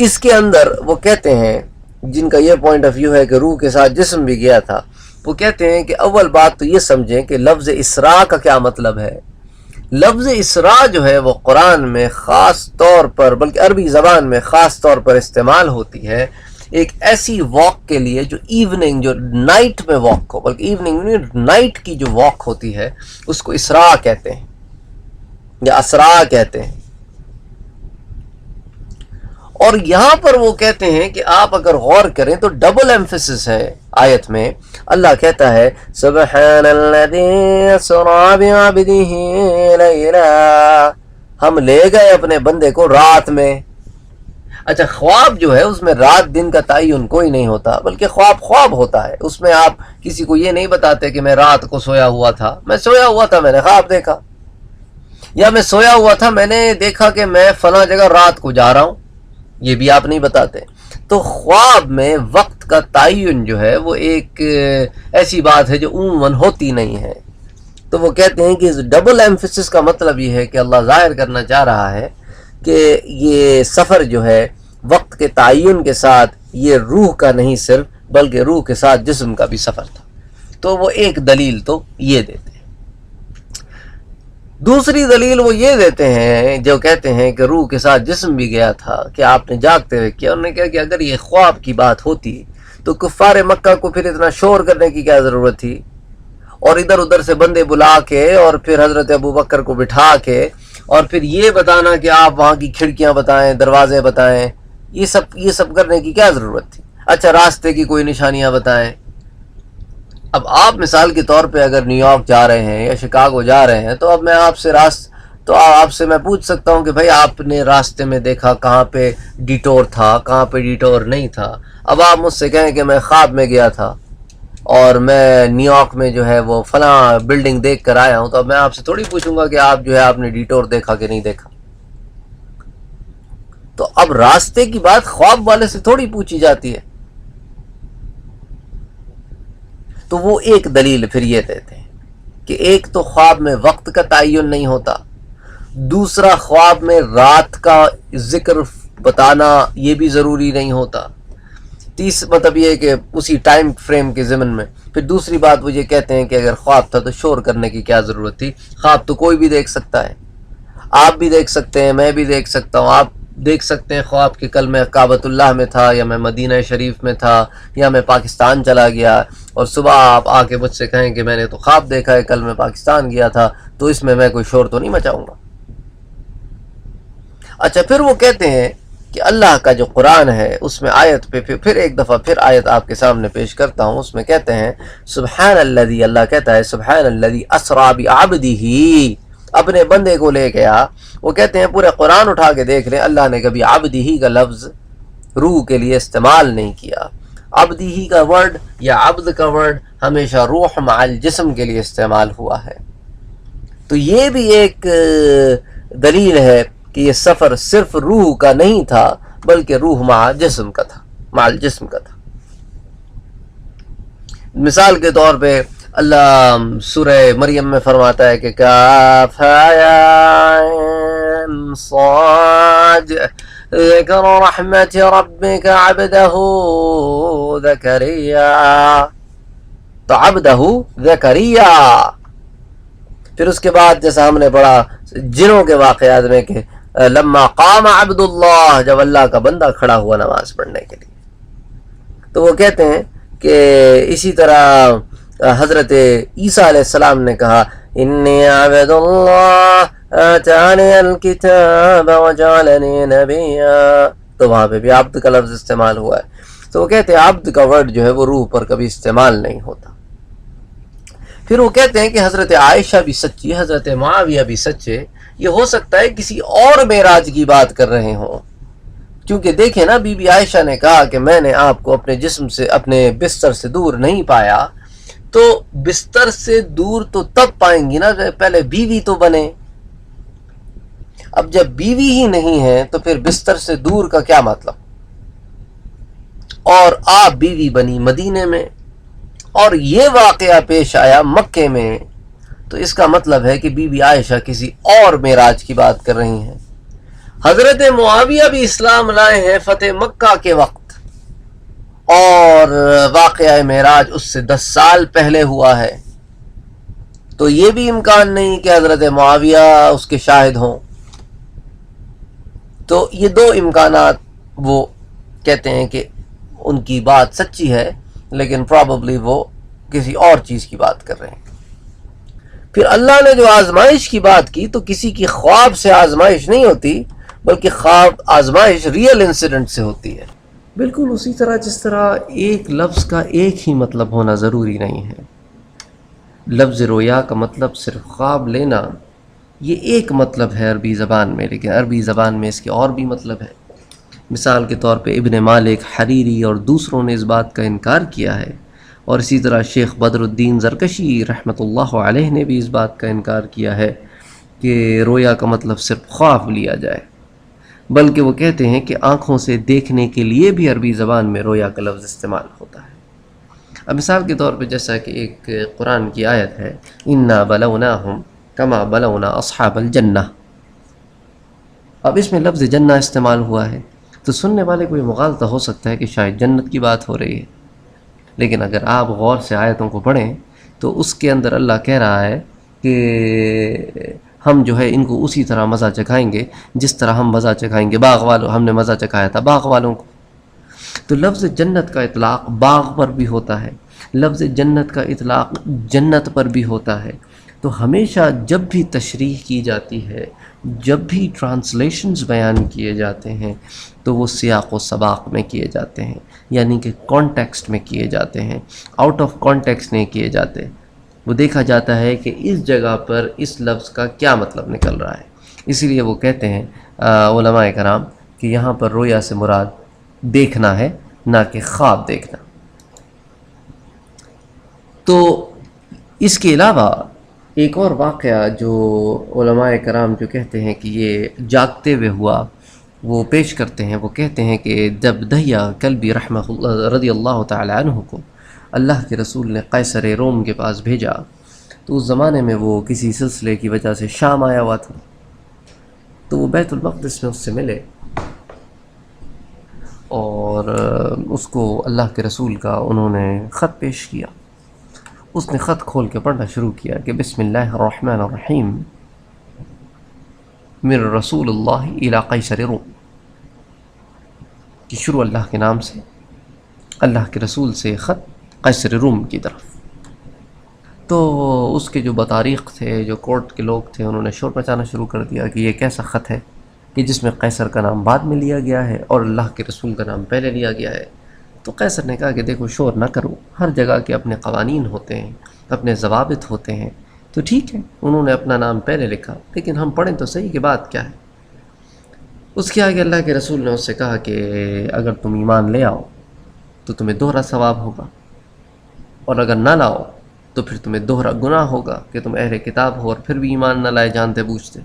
اس کے اندر وہ کہتے ہیں جن کا یہ پوائنٹ آف ویو ہے کہ روح کے ساتھ جسم بھی گیا تھا، وہ کہتے ہیں کہ اول بات تو یہ سمجھیں کہ لفظ اسراء کا کیا مطلب ہے. لفظ اسراء جو ہے وہ قرآن میں خاص طور پر بلکہ عربی زبان میں خاص طور پر استعمال ہوتی ہے ایک ایسی واک کے لیے جو ایوننگ جو نائٹ میں واک ہو، بلکہ ایوننگ نائٹ کی جو واک ہوتی ہے اس کو اسراء کہتے ہیں یا اسراء کہتے ہیں. اور یہاں پر وہ کہتے ہیں کہ آپ اگر غور کریں تو ڈبل ایمفیسس ہے آیت میں اللہ کہتا ہے سبحان الذی اسری بعبدہ لیلا، ہم لے گئے اپنے بندے کو رات میں۔ اچھا، خواب جو ہے اس میں رات دن کا تعین کوئی نہیں ہوتا، بلکہ خواب خواب ہوتا ہے۔ اس میں آپ کسی کو یہ نہیں بتاتے کہ میں رات کو سویا ہوا تھا، میں سویا ہوا تھا، میں نے خواب دیکھا، یا میں سویا ہوا تھا، میں نے دیکھا کہ میں فلاں جگہ رات کو جا رہا ہوں، یہ بھی آپ نہیں بتاتے۔ تو خواب میں وقت کا تعین جو ہے وہ ایک ایسی بات ہے جو عموماً ہوتی نہیں ہے۔ تو وہ کہتے ہیں کہ اس ڈبل ایمفیسس کا مطلب یہ ہے کہ اللہ ظاہر کرنا چاہ رہا ہے کہ یہ سفر جو ہے وقت کے تعین کے ساتھ یہ روح کا نہیں صرف، بلکہ روح کے ساتھ جسم کا بھی سفر تھا۔ تو وہ ایک دلیل تو یہ دیتے ہیں۔ دوسری دلیل وہ یہ دیتے ہیں جو کہتے ہیں کہ روح کے ساتھ جسم بھی گیا تھا، کہ آپ نے جاگتے ہوئے کیا۔ انہوں نے کہا کہ اگر یہ خواب کی بات ہوتی تو کفار مکہ کو پھر اتنا شور کرنے کی کیا ضرورت تھی، اور ادھر ادھر سے بندے بلا کے اور پھر حضرت ابو بکر کو بٹھا کے اور پھر یہ بتانا کہ آپ وہاں کی کھڑکیاں بتائیں، دروازے بتائیں، یہ سب کرنے کی کیا ضرورت تھی؟ اچھا، راستے کی کوئی نشانیاں بتائیں۔ اب آپ مثال کے طور پہ اگر نیو یارک جا رہے ہیں یا شکاگو جا رہے ہیں، تو اب میں آپ سے میں پوچھ سکتا ہوں کہ بھائی آپ نے راستے میں دیکھا کہاں پہ ڈیٹور تھا، کہاں پہ ڈیٹور نہیں تھا۔ اب آپ مجھ سے کہیں کہ میں خواب میں گیا تھا اور میں نیو یارک میں جو ہے وہ فلاں بلڈنگ دیکھ کر آیا ہوں، تو اب میں آپ سے تھوڑی پوچھوں گا کہ آپ جو ہے آپ نے ڈیٹور دیکھا کہ نہیں دیکھا۔ تو اب راستے کی بات خواب والے سے تھوڑی پوچھی جاتی ہے۔ تو وہ ایک دلیل پھر یہ دیتے ہیں کہ ایک تو خواب میں وقت کا تعین نہیں ہوتا، دوسرا خواب میں رات کا ذکر بتانا یہ بھی ضروری نہیں ہوتا، مطلب یہ کہ اسی ٹائم فریم کے ضمن میں۔ پھر دوسری بات وہ یہ کہتے ہیں کہ اگر خواب تھا تو شور کرنے کی کیا ضرورت تھی؟ خواب تو کوئی بھی دیکھ سکتا ہے، آپ بھی دیکھ سکتے ہیں، میں بھی دیکھ سکتا ہوں۔ آپ دیکھ سکتے ہیں خواب کہ کل میں کعبۃ اللہ میں تھا، یا میں مدینہ شریف میں تھا، یا میں پاکستان چلا گیا، اور صبح آپ آ کے مجھ سے کہیں کہ میں نے تو خواب دیکھا ہے کل میں پاکستان گیا تھا، تو اس میں کوئی شور تو نہیں مچاؤں گا۔ اچھا، پھر وہ کہتے ہیں کہ اللہ کا جو قرآن ہے اس میں آیت پہ پھر ایک دفعہ پھر آیت آپ کے سامنے پیش کرتا ہوں۔ اس میں کہتے ہیں سبحان الذی، اللہ کہتا ہے سبحان الذی اسری بعبدہ، اپنے بندے کو لے گیا۔ وہ کہتے ہیں پورے قرآن اٹھا کے دیکھ لیں، اللہ نے کبھی عبدہ کا لفظ روح کے لیے استعمال نہیں کیا۔ عبدہ کا ورڈ یا عبد کا ورڈ ہمیشہ روح مع الجسم کے لیے استعمال ہوا ہے۔ تو یہ بھی ایک دلیل ہے کہ یہ سفر صرف روح کا نہیں تھا، بلکہ روح مع جسم کا تھا، مع الجسم کا تھا۔ مثال کے طور پہ اللہ سورہ مریم میں فرماتا ہے کہ کاف یا عین صاد ذکر رحمت ربک عبدہ زکریا، تو عبدہ زکریا۔ پھر اس کے بعد جیسا ہم نے پڑھا جنوں کے واقعات میں کہ لما قام عبد اللہ، جب اللہ کا بندہ کھڑا ہوا نماز پڑھنے کے لیے۔ تو وہ کہتے ہیں کہ اسی طرح حضرت عیسیٰ علیہ السلام نے کہا انی عبد اللہ آتانی الکتاب وجعلنی نبیا، تو وہاں پہ بھی عبد کا لفظ استعمال ہوا ہے۔ تو وہ کہتے ہیں عبد کا ورڈ جو ہے وہ روح پر کبھی استعمال نہیں ہوتا۔ پھر وہ کہتے ہیں کہ حضرت عائشہ بھی سچی، حضرت معاویہ بھی سچے۔ یہ ہو سکتا ہے کسی اور معراج کی بات کر رہے ہوں، کیونکہ دیکھیں نا، بی بی عائشہ نے کہا کہ میں نے آپ کو اپنے جسم سے، اپنے بستر سے دور نہیں پایا۔ تو بستر سے دور تو تب پائیں گی نا پہلے بیوی تو بنے۔ اب جب بیوی ہی نہیں ہے تو پھر بستر سے دور کا کیا مطلب؟ اور آپ بیوی بنی مدینے میں، اور یہ واقعہ پیش آیا مکے میں، تو اس کا مطلب ہے کہ بی بی عائشہ کسی اور معراج کی بات کر رہی ہیں۔ حضرت معاویہ بھی اسلام لائے ہیں فتح مکہ کے وقت، اور واقعہ معراج اس سے 10 سال پہلے ہوا ہے، تو یہ بھی امکان نہیں کہ حضرت معاویہ اس کے شاہد ہوں۔ تو یہ دو امکانات وہ کہتے ہیں کہ ان کی بات سچی ہے، لیکن پرابیبلی وہ کسی اور چیز کی بات کر رہے ہیں۔ پھر اللہ نے جو آزمائش کی بات کی، تو کسی کی خواب سے آزمائش نہیں ہوتی، بلکہ خواب آزمائش ریئل انسیڈنٹ سے ہوتی ہے۔ بالکل اسی طرح جس طرح ایک لفظ کا ایک ہی مطلب ہونا ضروری نہیں ہے. لفظ رویا کا مطلب صرف خواب لینا یہ ایک مطلب ہے عربی زبان میں، لیکن عربی زبان میں اس کے اور بھی مطلب ہے. مثال کے طور پہ ابن مالک، حریری اور دوسروں نے اس بات کا انکار کیا ہے، اور اسی طرح شیخ بدر الدین زرکشی رحمۃ اللہ علیہ نے بھی اس بات کا انکار کیا ہے کہ رویا کا مطلب صرف خواب لیا جائے، بلکہ وہ کہتے ہیں کہ آنکھوں سے دیکھنے کے لیے بھی عربی زبان میں رویا کا لفظ استعمال ہوتا ہے. اب مثال کے طور پہ جیسا کہ ایک قرآن کی آیت ہے اِنَّا بَلَوْنَاهُمْ كَمَا بَلَوْنَا أَصْحَابَ الْجَنَّةِ، اب اس میں لفظ جنہ استعمال ہوا ہے تو سننے والے کو یہ مغالطہ ہو سکتا ہے کہ شاید جنت کی بات ہو رہی ہے، لیکن اگر آپ غور سے آیتوں کو پڑھیں تو اس کے اندر اللہ کہہ رہا ہے کہ ہم جو ہے ان کو اسی طرح مزہ چکھائیں گے جس طرح ہم مزہ چکھائیں گے ہم نے مزہ چکھایا تھا باغ والوں کو. تو لفظ جنت کا اطلاق باغ پر بھی ہوتا ہے، لفظ جنت کا اطلاق جنت پر بھی ہوتا ہے. تو ہمیشہ جب بھی تشریح کی جاتی ہے، جب بھی ٹرانسلیشنز بیان کیے جاتے ہیں تو وہ سیاق و سباق میں کیے جاتے ہیں، یعنی کہ کانٹیکسٹ میں کیے جاتے ہیں، آؤٹ آف کانٹیکسٹ نہیں کیے جاتے. وہ دیکھا جاتا ہے کہ اس جگہ پر اس لفظ کا کیا مطلب نکل رہا ہے. اسی لیے وہ کہتے ہیں علماء کرام کہ یہاں پر رویا سے مراد دیکھنا ہے، نہ کہ خواب دیکھنا. تو اس کے علاوہ ایک اور واقعہ جو علماء کرام جو کہتے ہیں کہ یہ جاگتے ہوئے ہوا وہ پیش کرتے ہیں. وہ کہتے ہیں کہ جب دہیہ کلبی رحمہ اللہ رضی اللہ تعالی عنہ کو اللہ کے رسول نے قیصر روم کے پاس بھیجا تو اس زمانے میں وہ کسی سلسلے کی وجہ سے شام آیا ہوا تھا. تو وہ بیت المقدس میں اس سے ملے اور اس کو اللہ کے رسول کا انہوں نے خط پیش کیا. اس نے خط کھول کے پڑھنا شروع کیا کہ بسم اللہ الرحمن الرحیم من رسول اللہ الی قیصر روم، کہ شروع اللہ کے نام سے، اللہ کے رسول سے خط قیصر روم کی طرف. تو اس کے جو بطاریق تھے، جو کورٹ کے لوگ تھے، انہوں نے شور مچانا شروع کر دیا کہ یہ کیسا خط ہے کہ جس میں قیصر کا نام بعد میں لیا گیا ہے اور اللہ کے رسول کا نام پہلے لیا گیا ہے. تو قیصر نے کہا کہ دیکھو شور نہ کرو، ہر جگہ کے اپنے قوانین ہوتے ہیں، اپنے ضوابط ہوتے ہیں. تو ٹھیک ہے انہوں نے اپنا نام پہلے لکھا، لیکن ہم پڑھیں تو صحیح کہ بات کیا ہے. اس کے آگے اللہ کے رسول نے اس سے کہا کہ اگر تم ایمان لے آؤ تو تمہیں دوہرا ثواب ہوگا، اور اگر نہ لاؤ تو پھر تمہیں دوہرا گناہ ہوگا کہ تم اہل کتاب ہو اور پھر بھی ایمان نہ لائے جانتے بوجھتے.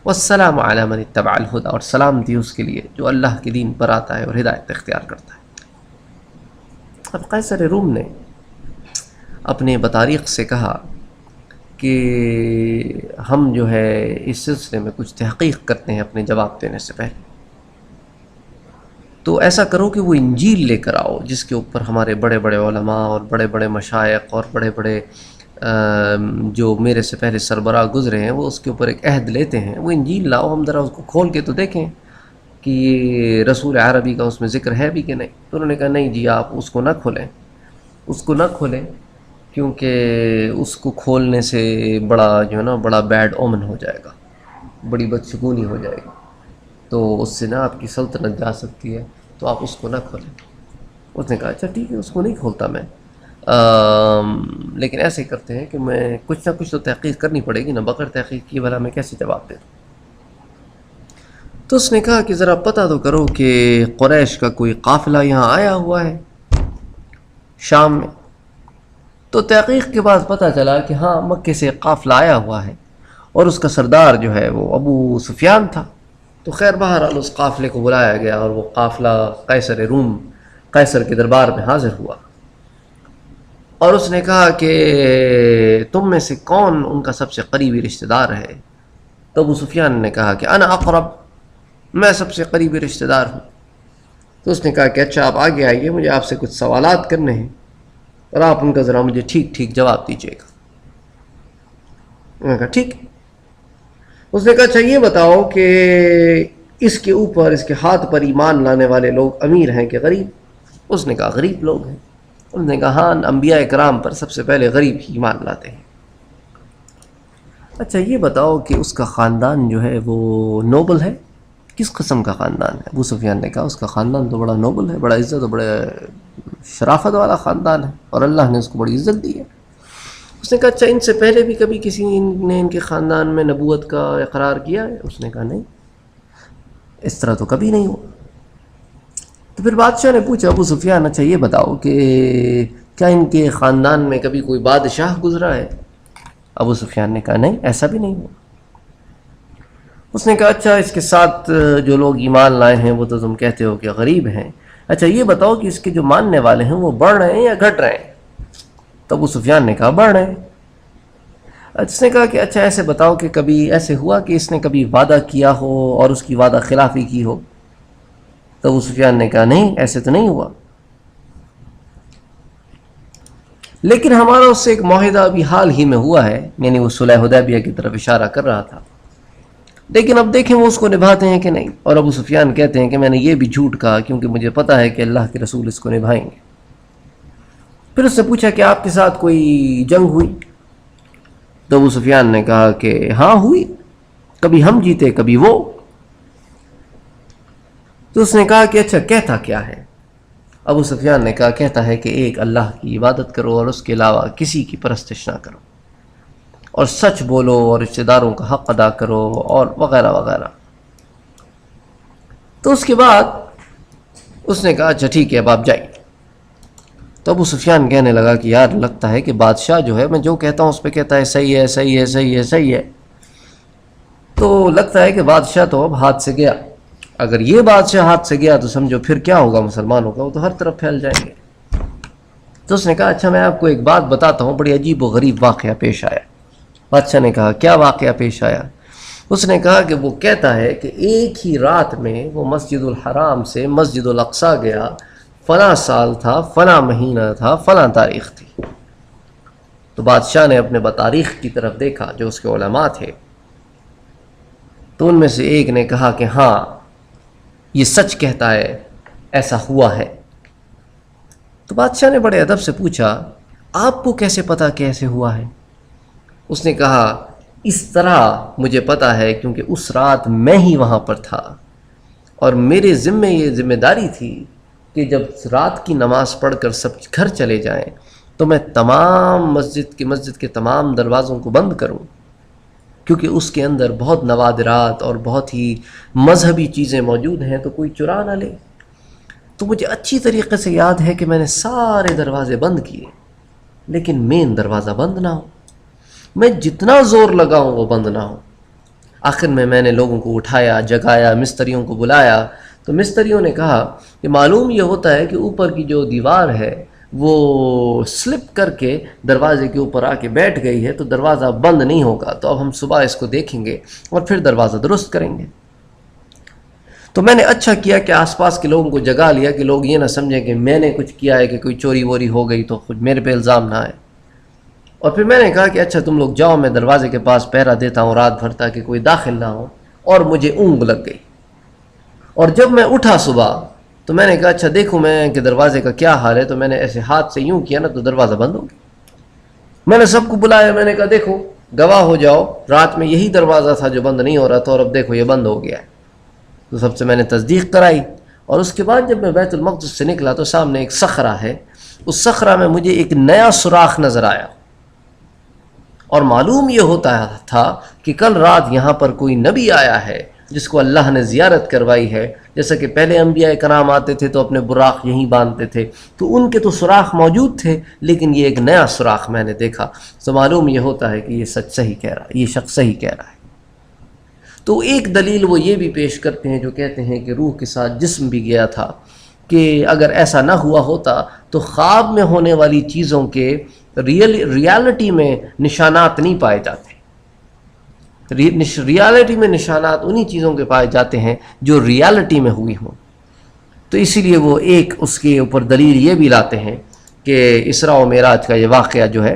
والسلام علی من اتبع الہدی، اور سلام دی اس کے لیے جو اللہ کے دین پر آتا ہے اور ہدایت اختیار کرتا ہے. اب قیصر روم نے اپنے بطاریق سے کہا کہ ہم جو ہے اس سلسلے میں کچھ تحقیق کرتے ہیں اپنے جواب دینے سے پہلے، تو ایسا کرو کہ وہ انجیل لے کر آؤ جس کے اوپر ہمارے بڑے بڑے علماء اور بڑے بڑے مشائخ اور بڑے بڑے جو میرے سے پہلے سربراہ گزرے ہیں وہ اس کے اوپر ایک عہد لیتے ہیں. وہ انجیل لاؤ، ہم ذرا اس کو کھول کے تو دیکھیں کہ یہ رسول عربی کا اس میں ذکر ہے بھی کہ نہیں. تو انہوں نے کہا نہیں جی آپ اس کو نہ کھولیں، اس کو نہ کھولیں، کیونکہ اس کو کھولنے سے بڑا جو ہے نا بڑا بیڈ اومن ہو جائے گا، بڑی بدشگونی ہو جائے گی، تو اس سے نا آپ کی سلطنت جا سکتی ہے، تو آپ اس کو نہ کھولیں. اس نے کہا اچھا ٹھیک ہے اس کو نہیں کھولتا میں، لیکن ایسے کرتے ہیں کہ میں کچھ نہ کچھ تو تحقیق کرنی پڑے گی نا، بغیر تحقیق کیے بھلا میں کیسے جواب دے دوں. تو اس نے کہا کہ ذرا پتہ تو کرو کہ قریش کا کوئی قافلہ یہاں آیا ہوا ہے شام میں. تو تحقیق کے بعد پتہ چلا کہ ہاں مکے سے ایک قافلہ آیا ہوا ہے اور اس کا سردار جو ہے وہ ابو سفیان تھا. تو خیر بہرحال اس قافلے کو بلایا گیا اور وہ قافلہ قیصر روم قیصر کے دربار میں حاضر ہوا، اور اس نے کہا کہ تم میں سے کون ان کا سب سے قریبی رشتہ دار ہے. تو ابو سفیان نے کہا کہ انا اقرب، میں سب سے قریبی رشتہ دار ہوں. تو اس نے کہا کہ اچھا آپ آگے آئیے، مجھے آپ سے کچھ سوالات کرنے ہیں اور آپ ان کا ذرا مجھے ٹھیک ٹھیک جواب دیجیے گا. میں نے کہا ٹھیک. اس نے کہا اچھا یہ بتاؤ کہ اس کے اوپر اس کے ہاتھ پر ایمان لانے والے لوگ امیر ہیں کہ غریب؟ اس نے کہا غریب لوگ ہیں. انہوں نے کہا ہاں انبیاء کرام پر سب سے پہلے غریب ہی ایمان لاتے ہیں. اچھا یہ بتاؤ کہ اس کا خاندان جو ہے وہ نوبل ہے کس قسم کا خاندان ہے؟ ابو سفیان نے کہا اس کا خاندان تو بڑا نوبل ہے، بڑا عزت اور بڑا شرافت والا خاندان ہے، اور اللہ نے اس کو بڑی عزت دی ہے۔ اس نے کہا اچھا ان سے پہلے بھی کبھی کسی نے ان کے خاندان میں نبوت کا اقرار کیا ہے؟ اس نے کہا نہیں، اس طرح تو کبھی نہیں ہوا۔ تو پھر بادشاہ نے پوچھا ابو سفیان اچھا یہ بتاؤ کہ کیا ان کے خاندان میں کبھی کوئی بادشاہ گزرا ہے؟ ابو سفیان نے کہا نہیں، ایسا بھی نہیں ہوا۔ اس نے کہا اچھا اس کے ساتھ جو لوگ ایمان لائے ہیں وہ تو تم کہتے ہو کہ غریب ہیں، اچھا یہ بتاؤ کہ اس کے جو ماننے والے ہیں وہ بڑھ رہے ہیں یا گھٹ رہے ہیں؟ تو ابو سفیان نے کہا بڑھ رہے ہیں۔ اس نے کہا کہ اچھا ایسے بتاؤ کہ کبھی ایسے ہوا کہ اس نے کبھی وعدہ کیا ہو اور اس کی وعدہ خلافی کی ہو؟ تو ابو سفیان نے کہا نہیں، ایسے تو نہیں ہوا، لیکن ہمارا اس سے ایک معاہدہ ابھی حال ہی میں ہوا ہے، یعنی وہ صلح حدیبیہ کی طرف اشارہ کر رہا تھا، لیکن اب دیکھیں وہ اس کو نبھاتے ہیں کہ نہیں۔ اور ابو سفیان کہتے ہیں کہ میں نے یہ بھی جھوٹ کہا کیونکہ مجھے پتا ہے کہ اللہ کے رسول اس کو نبھائیں گے۔ پھر اس نے پوچھا کہ آپ کے ساتھ کوئی جنگ ہوئی؟ تو ابو سفیان نے کہا کہ ہاں ہوئی، کبھی ہم جیتے کبھی وہ۔ تو اس نے کہا کہ اچھا کہتا کیا ہے؟ ابو سفیان نے کہا کہتا ہے کہ ایک اللہ کی عبادت کرو اور اس کے علاوہ کسی کی پرستش نہ کرو، اور سچ بولو اور رشتہ داروں کا حق ادا کرو اور وغیرہ وغیرہ۔ تو اس کے بعد اس نے کہا اچھا ٹھیک ہے اب آپ جائیے۔ تو ابو سفیان کہنے لگا کہ یار لگتا ہے کہ بادشاہ جو ہے میں جو کہتا ہوں اس پہ کہتا ہے صحیح ہے صحیح ہے صحیح ہے صحیح ہے، تو لگتا ہے کہ بادشاہ تو اب ہاتھ سے گیا۔ اگر یہ بادشاہ ہاتھ سے گیا تو سمجھو پھر کیا ہوگا مسلمانوں کا، وہ تو ہر طرف پھیل جائیں گے۔ تو اس نے کہا اچھا میں آپ کو ایک بات بتاتا ہوں، بڑی عجیب و غریب واقعہ پیش آیا۔ بادشاہ نے کہا کیا واقعہ پیش آیا؟ اس نے کہا کہ وہ کہتا ہے کہ ایک ہی رات میں وہ مسجد الحرام سے مسجد الاقصیٰ گیا، فلاں سال تھا، فلاں مہینہ تھا، فلاں تاریخ تھی۔ تو بادشاہ نے اپنے بتاریخ کی طرف دیکھا جو اس کے علماء تھے، تو ان میں سے ایک نے کہا کہ ہاں یہ سچ کہتا ہے، ایسا ہوا ہے۔ تو بادشاہ نے بڑے ادب سے پوچھا آپ کو کیسے پتا کہ ایسے ہوا ہے؟ اس نے کہا اس طرح مجھے پتا ہے کیونکہ اس رات میں ہی وہاں پر تھا، اور میرے ذمے یہ ذمہ داری تھی کہ جب رات کی نماز پڑھ کر سب گھر چلے جائیں تو میں تمام مسجد کے تمام دروازوں کو بند کروں، کیونکہ اس کے اندر بہت نوادرات اور بہت ہی مذہبی چیزیں موجود ہیں تو کوئی چرا نہ لے۔ تو مجھے اچھی طریقے سے یاد ہے کہ میں نے سارے دروازے بند کیے لیکن مین دروازہ بند نہ ہو، میں جتنا زور لگاؤں وہ بند نہ ہو۔ آخر میں نے لوگوں کو اٹھایا، جگایا، مستریوں کو بلایا، تو مستریوں نے کہا کہ معلوم یہ ہوتا ہے کہ اوپر کی جو دیوار ہے وہ سلپ کر کے دروازے کے اوپر آ کے بیٹھ گئی ہے، تو دروازہ بند نہیں ہوگا، تو اب ہم صبح اس کو دیکھیں گے اور پھر دروازہ درست کریں گے۔ تو میں نے اچھا کیا کہ آس پاس کے لوگوں کو جگا لیا کہ لوگ یہ نہ سمجھیں کہ میں نے کچھ کیا ہے، کہ کوئی چوری ووری ہو گئی تو خود میرے پہ الزام نہ آئے۔ اور پھر میں نے کہا کہ اچھا تم لوگ جاؤ، میں دروازے کے پاس پہرا دیتا ہوں رات بھر تاکہ کوئی داخل نہ ہو، اور مجھے اونگ لگ گئی۔ اور جب میں اٹھا صبح تو میں نے کہا اچھا دیکھوں میں کہ دروازے کا کیا حال ہے، تو میں نے ایسے ہاتھ سے یوں کیا نا تو دروازہ بند ہو گیا۔ میں نے سب کو بلایا، میں نے کہا دیکھو گواہ ہو جاؤ، رات میں یہی دروازہ تھا جو بند نہیں ہو رہا تھا اور اب دیکھو یہ بند ہو گیا ہے۔ تو سب سے میں نے تصدیق کرائی، اور اس کے بعد جب میں بیت المقدس سے نکلا تو سامنے ایک صخرہ ہے، اس صخرہ میں مجھے ایک نیا سوراخ نظر آیا، اور معلوم یہ ہوتا تھا کہ کل رات یہاں پر کوئی نبی آیا ہے جس کو اللہ نے زیارت کروائی ہے، جیسا کہ پہلے انبیاء کرام آتے تھے تو اپنے براق یہیں باندھتے تھے، تو ان کے تو سوراخ موجود تھے لیکن یہ ایک نیا سوراخ میں نے دیکھا، تو معلوم یہ ہوتا ہے کہ یہ سچ صحیح کہہ رہا ہے، یہ شخص صحیح کہہ رہا ہے۔ تو ایک دلیل وہ یہ بھی پیش کرتے ہیں جو کہتے ہیں کہ روح کے ساتھ جسم بھی گیا تھا، کہ اگر ایسا نہ ہوا ہوتا تو خواب میں ہونے والی چیزوں کے ریالٹی میں نشانات نہیں پائے جاتے۔ ریالٹی میں نشانات انہی چیزوں کے پائے جاتے ہیں جو ریالٹی میں ہوئی ہوں، تو اسی لیے وہ ایک اس کے اوپر دلیل یہ بھی لاتے ہیں کہ اسراء و معراج کا یہ واقعہ جو ہے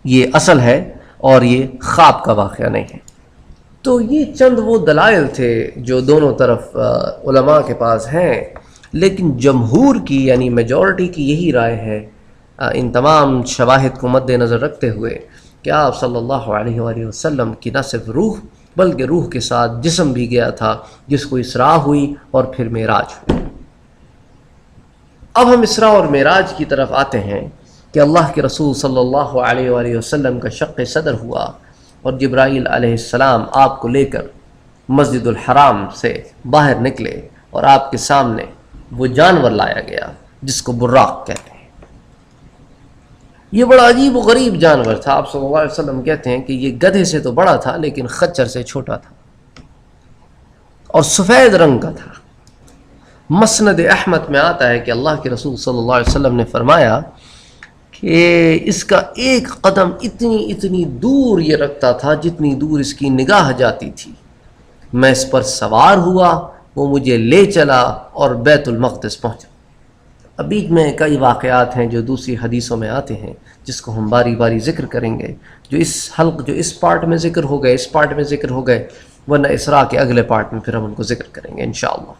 یہ اصل ہے اور یہ خواب کا واقعہ نہیں ہے۔ تو یہ چند وہ دلائل تھے جو دونوں طرف علماء کے پاس ہیں، لیکن جمہور کی یعنی میجورٹی کی یہی رائے ہے ان تمام شواہد کو مد نظر رکھتے ہوئے کہ آپ صلی اللہ علیہ وآلہ وسلم کی نہ صرف روح بلکہ روح کے ساتھ جسم بھی گیا تھا، جس کو اسراء ہوئی اور پھر معراج ہوئی۔ اب ہم اسراء اور معراج کی طرف آتے ہیں کہ اللہ کے رسول صلی اللہ علیہ وآلہ وسلم کا شق صدر ہوا اور جبرائیل علیہ السلام آپ کو لے کر مسجد الحرام سے باہر نکلے اور آپ کے سامنے وہ جانور لایا گیا جس کو براق کہتے ہیں۔ یہ بڑا عجیب و غریب جانور تھا۔ آپ صلی اللہ علیہ وسلم کہتے ہیں کہ یہ گدھے سے تو بڑا تھا لیکن خچر سے چھوٹا تھا اور سفید رنگ کا تھا۔ مسند احمد میں آتا ہے کہ اللہ کے رسول صلی اللہ علیہ وسلم نے فرمایا کہ اس کا ایک قدم اتنی دور یہ رکھتا تھا جتنی دور اس کی نگاہ جاتی تھی۔ میں اس پر سوار ہوا، وہ مجھے لے چلا اور بیت المقدس پہنچا۔ اب بیچ میں کئی واقعات ہیں جو دوسری حدیثوں میں آتے ہیں جس کو ہم باری باری ذکر کریں گے، جو اس پارٹ میں ذکر ہو گئے، اس پارٹ میں ذکر ہو گئے، ورنہ اسراء کے اگلے پارٹ میں پھر ہم ان کو ذکر کریں گے انشاءاللہ۔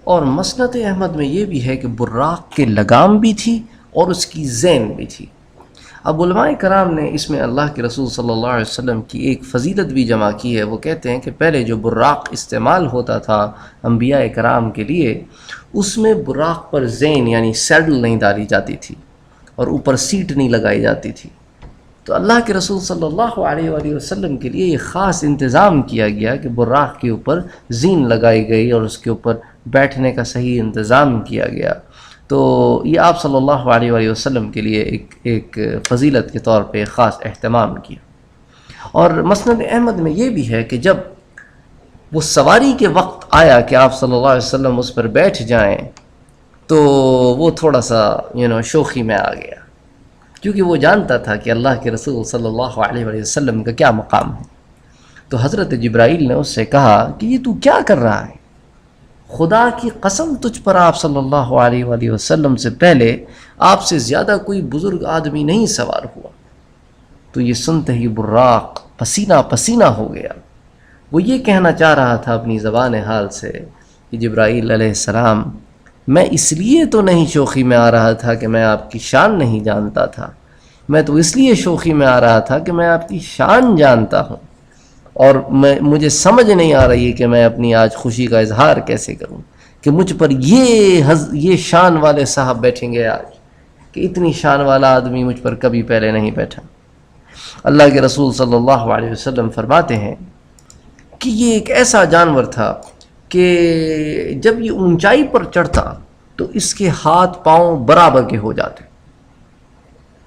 اور مسند احمد میں یہ بھی ہے کہ براق کے لگام بھی تھی اور اس کی زین بھی تھی۔ اب علماء کرام نے اس میں اللہ کے رسول صلی اللہ علیہ وسلم کی ایک فضیلت بھی جمع کی ہے۔ وہ کہتے ہیں کہ پہلے جو براق استعمال ہوتا تھا انبیاء کرام کے لیے، اس میں براق پر زین یعنی سیڈل نہیں ڈالی جاتی تھی اور اوپر سیٹ نہیں لگائی جاتی تھی۔ تو اللہ کے رسول صلی اللہ علیہ وآلہ وسلم کے لیے یہ خاص انتظام کیا گیا کہ براق کے اوپر زین لگائی گئی اور اس کے اوپر بیٹھنے کا صحیح انتظام کیا گیا۔ تو یہ آپ صلی اللہ علیہ وآلہ وسلم کے لیے ایک فضیلت کے طور پہ خاص اہتمام کیا۔ اور مسند احمد میں یہ بھی ہے کہ جب وہ سواری کے وقت آیا کہ آپ صلی اللہ علیہ وسلم اس پر بیٹھ جائیں تو وہ تھوڑا سا شوخی میں آ گیا، کیونکہ وہ جانتا تھا کہ اللہ کے رسول صلی اللہ علیہ وآلہ وسلم کا کیا مقام ہے۔ تو حضرت جبرائیل نے اس سے کہا کہ یہ تو کیا کر رہا ہے؟ خدا کی قسم تجھ پر آپ صلی اللہ علیہ وآلہ وسلم سے پہلے آپ سے زیادہ کوئی بزرگ آدمی نہیں سوار ہوا۔ تو یہ سنتے ہی براق پسینہ پسینہ ہو گیا۔ وہ یہ کہنا چاہ رہا تھا اپنی زبان حال سے کہ جبرائیل علیہ السلام، میں اس لیے تو نہیں شوخی میں آ رہا تھا کہ میں آپ کی شان نہیں جانتا تھا، میں تو اس لیے شوخی میں آ رہا تھا کہ میں آپ کی شان جانتا ہوں، اور مجھے سمجھ نہیں آ رہی ہے کہ میں اپنی آج خوشی کا اظہار کیسے کروں کہ مجھ پر یہ شان والے صاحب بیٹھیں گے آج، کہ اتنی شان والا آدمی مجھ پر کبھی پہلے نہیں بیٹھا۔ اللہ کے رسول صلی اللہ علیہ وسلم فرماتے ہیں کہ یہ ایک ایسا جانور تھا کہ جب یہ اونچائی پر چڑھتا تو اس کے ہاتھ پاؤں برابر کے ہو جاتے،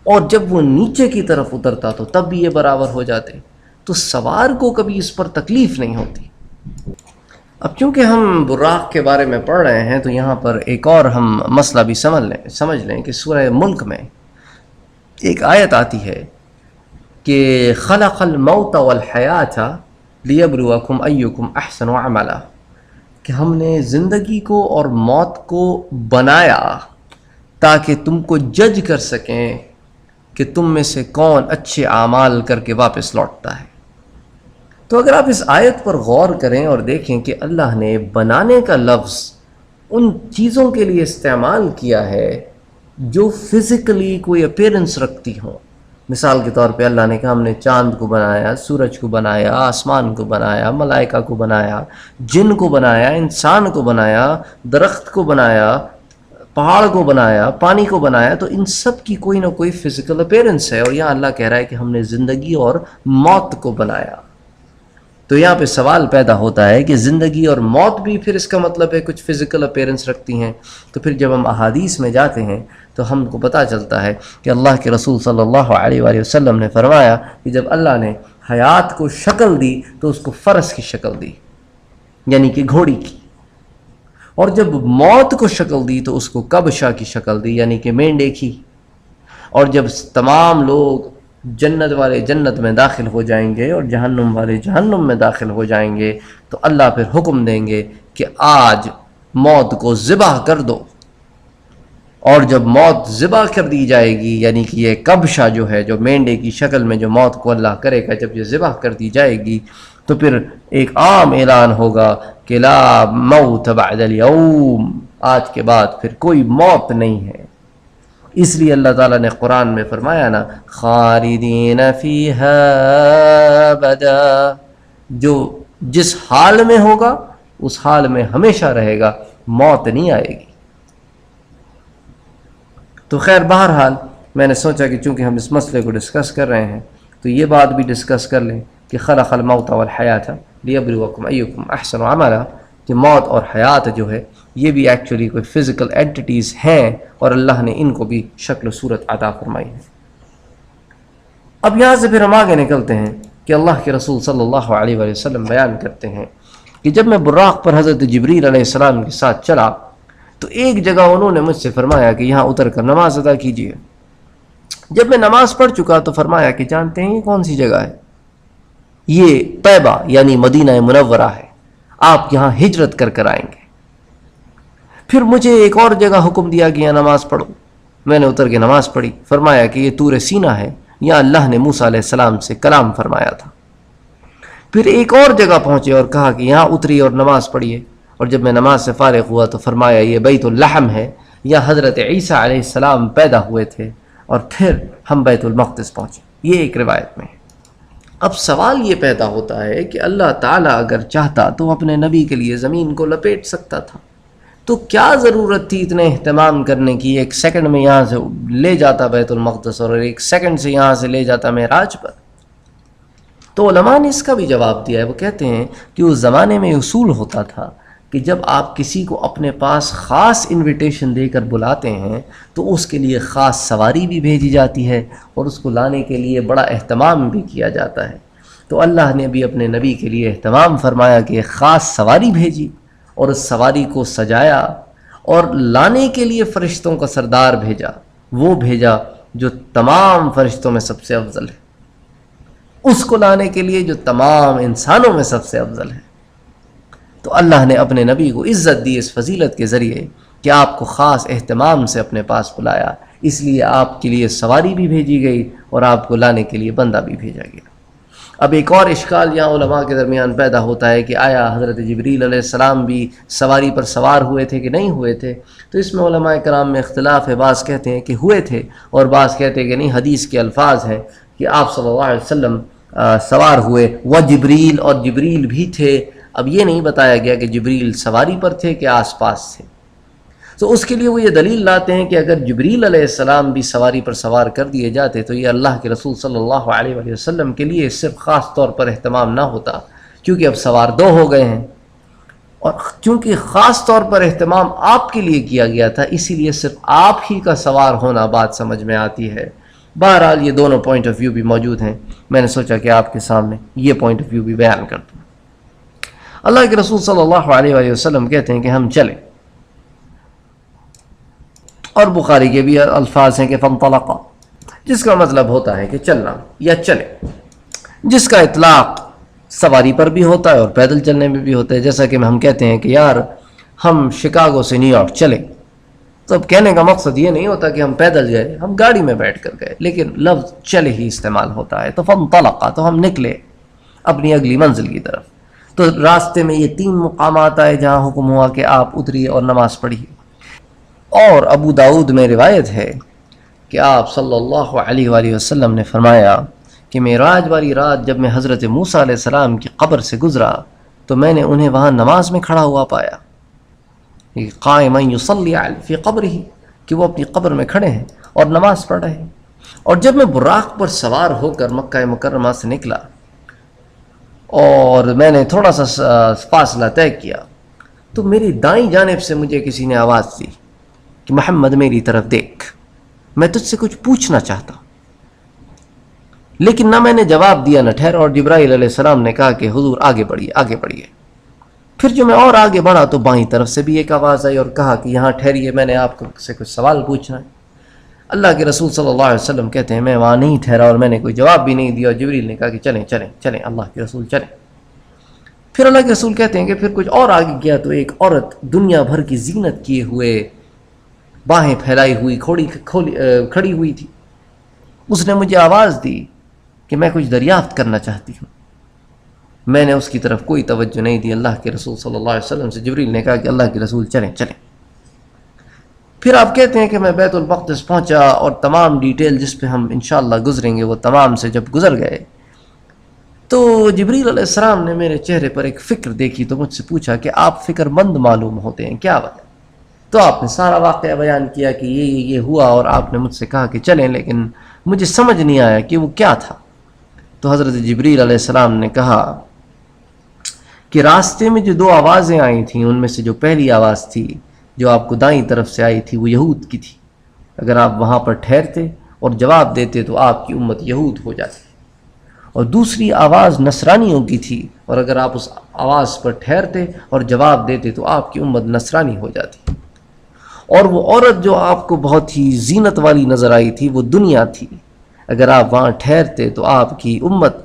اور جب وہ نیچے کی طرف اترتا تو تب بھی یہ برابر ہو جاتے، تو سوار کو کبھی اس پر تکلیف نہیں ہوتی۔ اب چونکہ ہم براق کے بارے میں پڑھ رہے ہیں تو یہاں پر ایک اور ہم مسئلہ بھی سمجھ لیں کہ سورہ ملک میں ایک آیت آتی ہے کہ خلق الموت والحیات لیبلوکم ایکم احسن عملا، کہ ہم نے زندگی کو اور موت کو بنایا تاکہ تم کو جج کر سکیں کہ تم میں سے کون اچھے اعمال کر کے واپس لوٹتا ہے۔ تو اگر آپ اس آیت پر غور کریں اور دیکھیں کہ اللہ نے بنانے کا لفظ ان چیزوں کے لیے استعمال کیا ہے جو فزیکلی کوئی اپیرنس رکھتی ہوں۔ مثال کے طور پہ اللہ نے کہا ہم نے چاند کو بنایا، سورج کو بنایا، آسمان کو بنایا، ملائکہ کو بنایا، جن کو بنایا، انسان کو بنایا، درخت کو بنایا، پہاڑ کو بنایا، پانی کو بنایا، تو ان سب کی کوئی نہ کوئی فزیکل اپیرنس ہے۔ اور یہاں اللہ کہہ رہا ہے کہ ہم نے زندگی اور موت کو بنایا۔ تو یہاں پہ سوال پیدا ہوتا ہے کہ زندگی اور موت بھی پھر اس کا مطلب ہے کچھ فزیکل اپیرنس رکھتی ہیں۔ تو پھر جب ہم احادیث میں جاتے ہیں تو ہم کو پتہ چلتا ہے کہ اللہ کے رسول صلی اللہ علیہ وآلہ وسلم نے فرمایا کہ جب اللہ نے حیات کو شکل دی تو اس کو فرس کی شکل دی، یعنی کہ گھوڑی کی، اور جب موت کو شکل دی تو اس کو کبشہ کی شکل دی، یعنی کہ مینڈے کی۔ اور جب تمام لوگ جنت والے جنت میں داخل ہو جائیں گے اور جہنم والے جہنم میں داخل ہو جائیں گے تو اللہ پھر حکم دیں گے کہ آج موت کو ذبح کر دو۔ اور جب موت ذبح کر دی جائے گی، یعنی کہ یہ کبشہ جو ہے، جو مینڈے کی شکل میں جو موت کو اللہ کرے گا، جب یہ ذبح کر دی جائے گی تو پھر ایک عام اعلان ہوگا کہ لا موت بعد اليوم، آج کے بعد پھر کوئی موت نہیں ہے۔ اس لیے اللہ تعالیٰ نے قرآن میں فرمایا نا خالدین فیہا ابدا، جو جس حال میں ہوگا اس حال میں ہمیشہ رہے گا، موت نہیں آئے گی۔ تو خیر بہرحال میں نے سوچا کہ چونکہ ہم اس مسئلے کو ڈسکس کر رہے ہیں تو یہ بات بھی ڈسکس کر لیں کہ خلق الموت والحیات لیبلوکم ایکم احسن عملا، کہ موت اور حیات جو ہے یہ بھی ایکچولی کوئی فزیکل اینٹیٹیز ہیں اور اللہ نے ان کو بھی شکل و صورت عطا فرمائی ہے۔ اب یہاں سے پھر ہم آگے نکلتے ہیں کہ اللہ کے رسول صلی اللہ علیہ وآلہ وسلم بیان کرتے ہیں کہ جب میں براق پر حضرت جبریل علیہ السلام کے ساتھ چلا تو ایک جگہ انہوں نے مجھ سے فرمایا کہ یہاں اتر کر نماز ادا کیجیے۔ جب میں نماز پڑھ چکا تو فرمایا کہ جانتے ہیں یہ کون سی جگہ ہے؟ یہ طیبہ یعنی مدینہ منورہ ہے، آپ یہاں ہجرت کر کر آئیں گے۔ پھر مجھے ایک اور جگہ حکم دیا کہ یہاں نماز پڑھو، میں نے اتر کے نماز پڑھی۔ فرمایا کہ یہ طور سینہ ہے، یہاں اللہ نے موسیٰ علیہ السلام سے کلام فرمایا تھا۔ پھر ایک اور جگہ پہنچے اور کہا کہ یہاں اتری اور نماز پڑھیے، اور جب میں نماز سے فارغ ہوا تو فرمایا یہ بیت اللحم ہے، یہاں حضرت عیسیٰ علیہ السلام پیدا ہوئے تھے، اور پھر ہم بیت المقدس پہنچے۔ یہ ایک روایت میں ہے۔ اب سوال یہ پیدا ہوتا ہے کہ اللہ تعالیٰ اگر چاہتا تو اپنے نبی کے لیے زمین کو لپیٹ سکتا تھا، تو کیا ضرورت تھی اتنے اہتمام کرنے کی؟ ایک سیکنڈ میں یہاں سے لے جاتا بیت المقدس اور ایک سیکنڈ سے یہاں سے لے جاتا معراج پر۔ تو علماء نے اس کا بھی جواب دیا ہے، وہ کہتے ہیں کہ اس زمانے میں اصول ہوتا تھا کہ جب آپ کسی کو اپنے پاس خاص انویٹیشن دے کر بلاتے ہیں تو اس کے لیے خاص سواری بھی بھیجی جاتی ہے اور اس کو لانے کے لیے بڑا اہتمام بھی کیا جاتا ہے۔ تو اللہ نے بھی اپنے نبی کے لیے اہتمام فرمایا کہ ایک خاص سواری بھیجی اور اس سواری کو سجایا، اور لانے کے لیے فرشتوں کا سردار بھیجا، وہ بھیجا جو تمام فرشتوں میں سب سے افضل ہے، اس کو لانے کے لیے جو تمام انسانوں میں سب سے افضل ہے۔ تو اللہ نے اپنے نبی کو عزت دی اس فضیلت کے ذریعے کہ آپ کو خاص اہتمام سے اپنے پاس بلایا، اس لیے آپ کے لیے سواری بھی بھیجی گئی اور آپ کو لانے کے لیے بندہ بھی بھیجا گیا۔ اب ایک اور اشکال یہاں علماء کے درمیان پیدا ہوتا ہے کہ آیا حضرت جبریل علیہ السلام بھی سواری پر سوار ہوئے تھے کہ نہیں ہوئے تھے؟ تو اس میں علماء کرام میں اختلاف ہے، بعض کہتے ہیں کہ ہوئے تھے اور بعض کہتے ہیں کہ نہیں، حدیث کے الفاظ ہیں کہ آپ صلی اللہ علیہ وسلم سوار ہوئے، و جبریل، اور جبریل بھی تھے۔ اب یہ نہیں بتایا گیا کہ جبریل سواری پر تھے کہ آس پاس تھے۔ تو اس کے لیے وہ یہ دلیل لاتے ہیں کہ اگر جبریل علیہ السلام بھی سواری پر سوار کر دیے جاتے تو یہ اللہ کے رسول صلی اللہ علیہ وآلہ وسلم کے لیے صرف خاص طور پر اہتمام نہ ہوتا، کیونکہ اب سوار دو ہو گئے ہیں، اور چونکہ خاص طور پر اہتمام آپ کے لیے کیا گیا تھا اسی لیے صرف آپ ہی کا سوار ہونا بات سمجھ میں آتی ہے۔ بہرحال یہ دونوں پوائنٹ آف ویو بھی موجود ہیں، میں نے سوچا کہ آپ کے سامنے یہ پوائنٹ آف ویو بھی بیان کر دوں۔ اللہ کے رسول صلی اللہ علیہ وآلہ وسلم کہتے ہیں کہ ہم چلیں، اور بخاری کے بھی الفاظ ہیں کہ فانطلقا، جس کا مطلب ہوتا ہے کہ چلنا یا چلے، جس کا اطلاق سواری پر بھی ہوتا ہے اور پیدل چلنے میں بھی ہوتا ہے۔ جیسا کہ ہم کہتے ہیں کہ یار ہم شکاگو سے نیو یارک چلیں، تو اب کہنے کا مقصد یہ نہیں ہوتا کہ ہم پیدل گئے، ہم گاڑی میں بیٹھ کر گئے، لیکن لفظ چلے ہی استعمال ہوتا ہے۔ تو فانطلقا، تو ہم نکلے اپنی اگلی منزل کی طرف۔ تو راستے میں یہ 3 مقامات آئے جہاں حکم ہوا کہ آپ اتریے اور نماز پڑھیے۔ اور ابو داؤد میں روایت ہے کہ آپ صلی اللہ علیہ وآلہ وسلم نے فرمایا کہ معراج والی رات جب میں حضرت موسیٰ علیہ السلام کی قبر سے گزرا تو میں نے انہیں وہاں نماز میں کھڑا ہوا پایا، قائما یصلی فی قبرہ، کہ وہ اپنی قبر میں کھڑے ہیں اور نماز پڑھ رہے ہیں۔ اور جب میں براق پر سوار ہو کر مکہ مکرمہ سے نکلا اور میں نے تھوڑا سا فاصلہ طے کیا تو میری دائیں جانب سے مجھے کسی نے آواز دی کہ محمد میری طرف دیکھ، میں تجھ سے کچھ پوچھنا چاہتا ہوں۔ لیکن نہ میں نے جواب دیا نہ ٹھہرا، اور جبرائیل علیہ السلام نے کہا کہ حضور آگے بڑھیے آگے بڑھیے۔ پھر جو میں اور آگے بڑھا تو بائیں طرف سے بھی ایک آواز آئی اور کہا کہ یہاں ٹھہریے، میں نے آپ سے کچھ سوال پوچھنا ہے۔ اللہ کے رسول صلی اللہ علیہ وسلم کہتے ہیں میں وہاں نہیں ٹھہرا اور میں نے کوئی جواب بھی نہیں دیا، اور جبریل نے کہا کہ چلیں چلیں چلیں، اللہ کے رسول چلیں۔ پھر اللہ کے رسول کہتے ہیں کہ پھر کچھ اور آگے گیا تو ایک عورت دنیا بھر کی زینت کیے ہوئے، باہیں پھیلائی ہوئی کھڑی ہوئی تھی۔ اس نے مجھے آواز دی کہ میں کچھ دریافت کرنا چاہتی ہوں۔ میں نے اس کی طرف کوئی توجہ نہیں دی۔ اللہ کے رسول صلی اللہ علیہ وسلم سے جبریل نے کہا کہ اللہ کے رسول چلیں چلیں۔ پھر آپ کہتے ہیں کہ میں بیت المقدس پہنچا اور تمام ڈیٹیل جس پہ ہم انشاءاللہ گزریں گے وہ تمام سے جب گزر گئے تو جبریل علیہ السلام نے میرے چہرے پر ایک فکر دیکھی تو مجھ سے پوچھا کہ آپ فکر مند معلوم ہوتے ہیں، کیا بات ہے؟ تو آپ نے سارا واقعہ بیان کیا کہ یہ ہوا، اور آپ نے مجھ سے کہا کہ چلیں، لیکن مجھے سمجھ نہیں آیا کہ وہ کیا تھا۔ تو حضرت جبریل علیہ السلام نے کہا کہ راستے میں جو دو آوازیں آئی تھیں، ان میں سے جو پہلی آواز تھی جو آپ کو دائیں طرف سے آئی تھی وہ یہود کی تھی۔ اگر آپ وہاں پر ٹھہرتے اور جواب دیتے تو آپ کی امت یہود ہو جاتی، اور دوسری آواز نصرانیوں کی تھی، اور اگر آپ اس آواز پر ٹھہرتے اور جواب دیتے تو آپ کی امت نصرانی ہو جاتی۔ اور وہ عورت جو آپ کو بہت ہی زینت والی نظر آئی تھی وہ دنیا تھی، اگر آپ وہاں ٹھہرتے تو آپ کی امت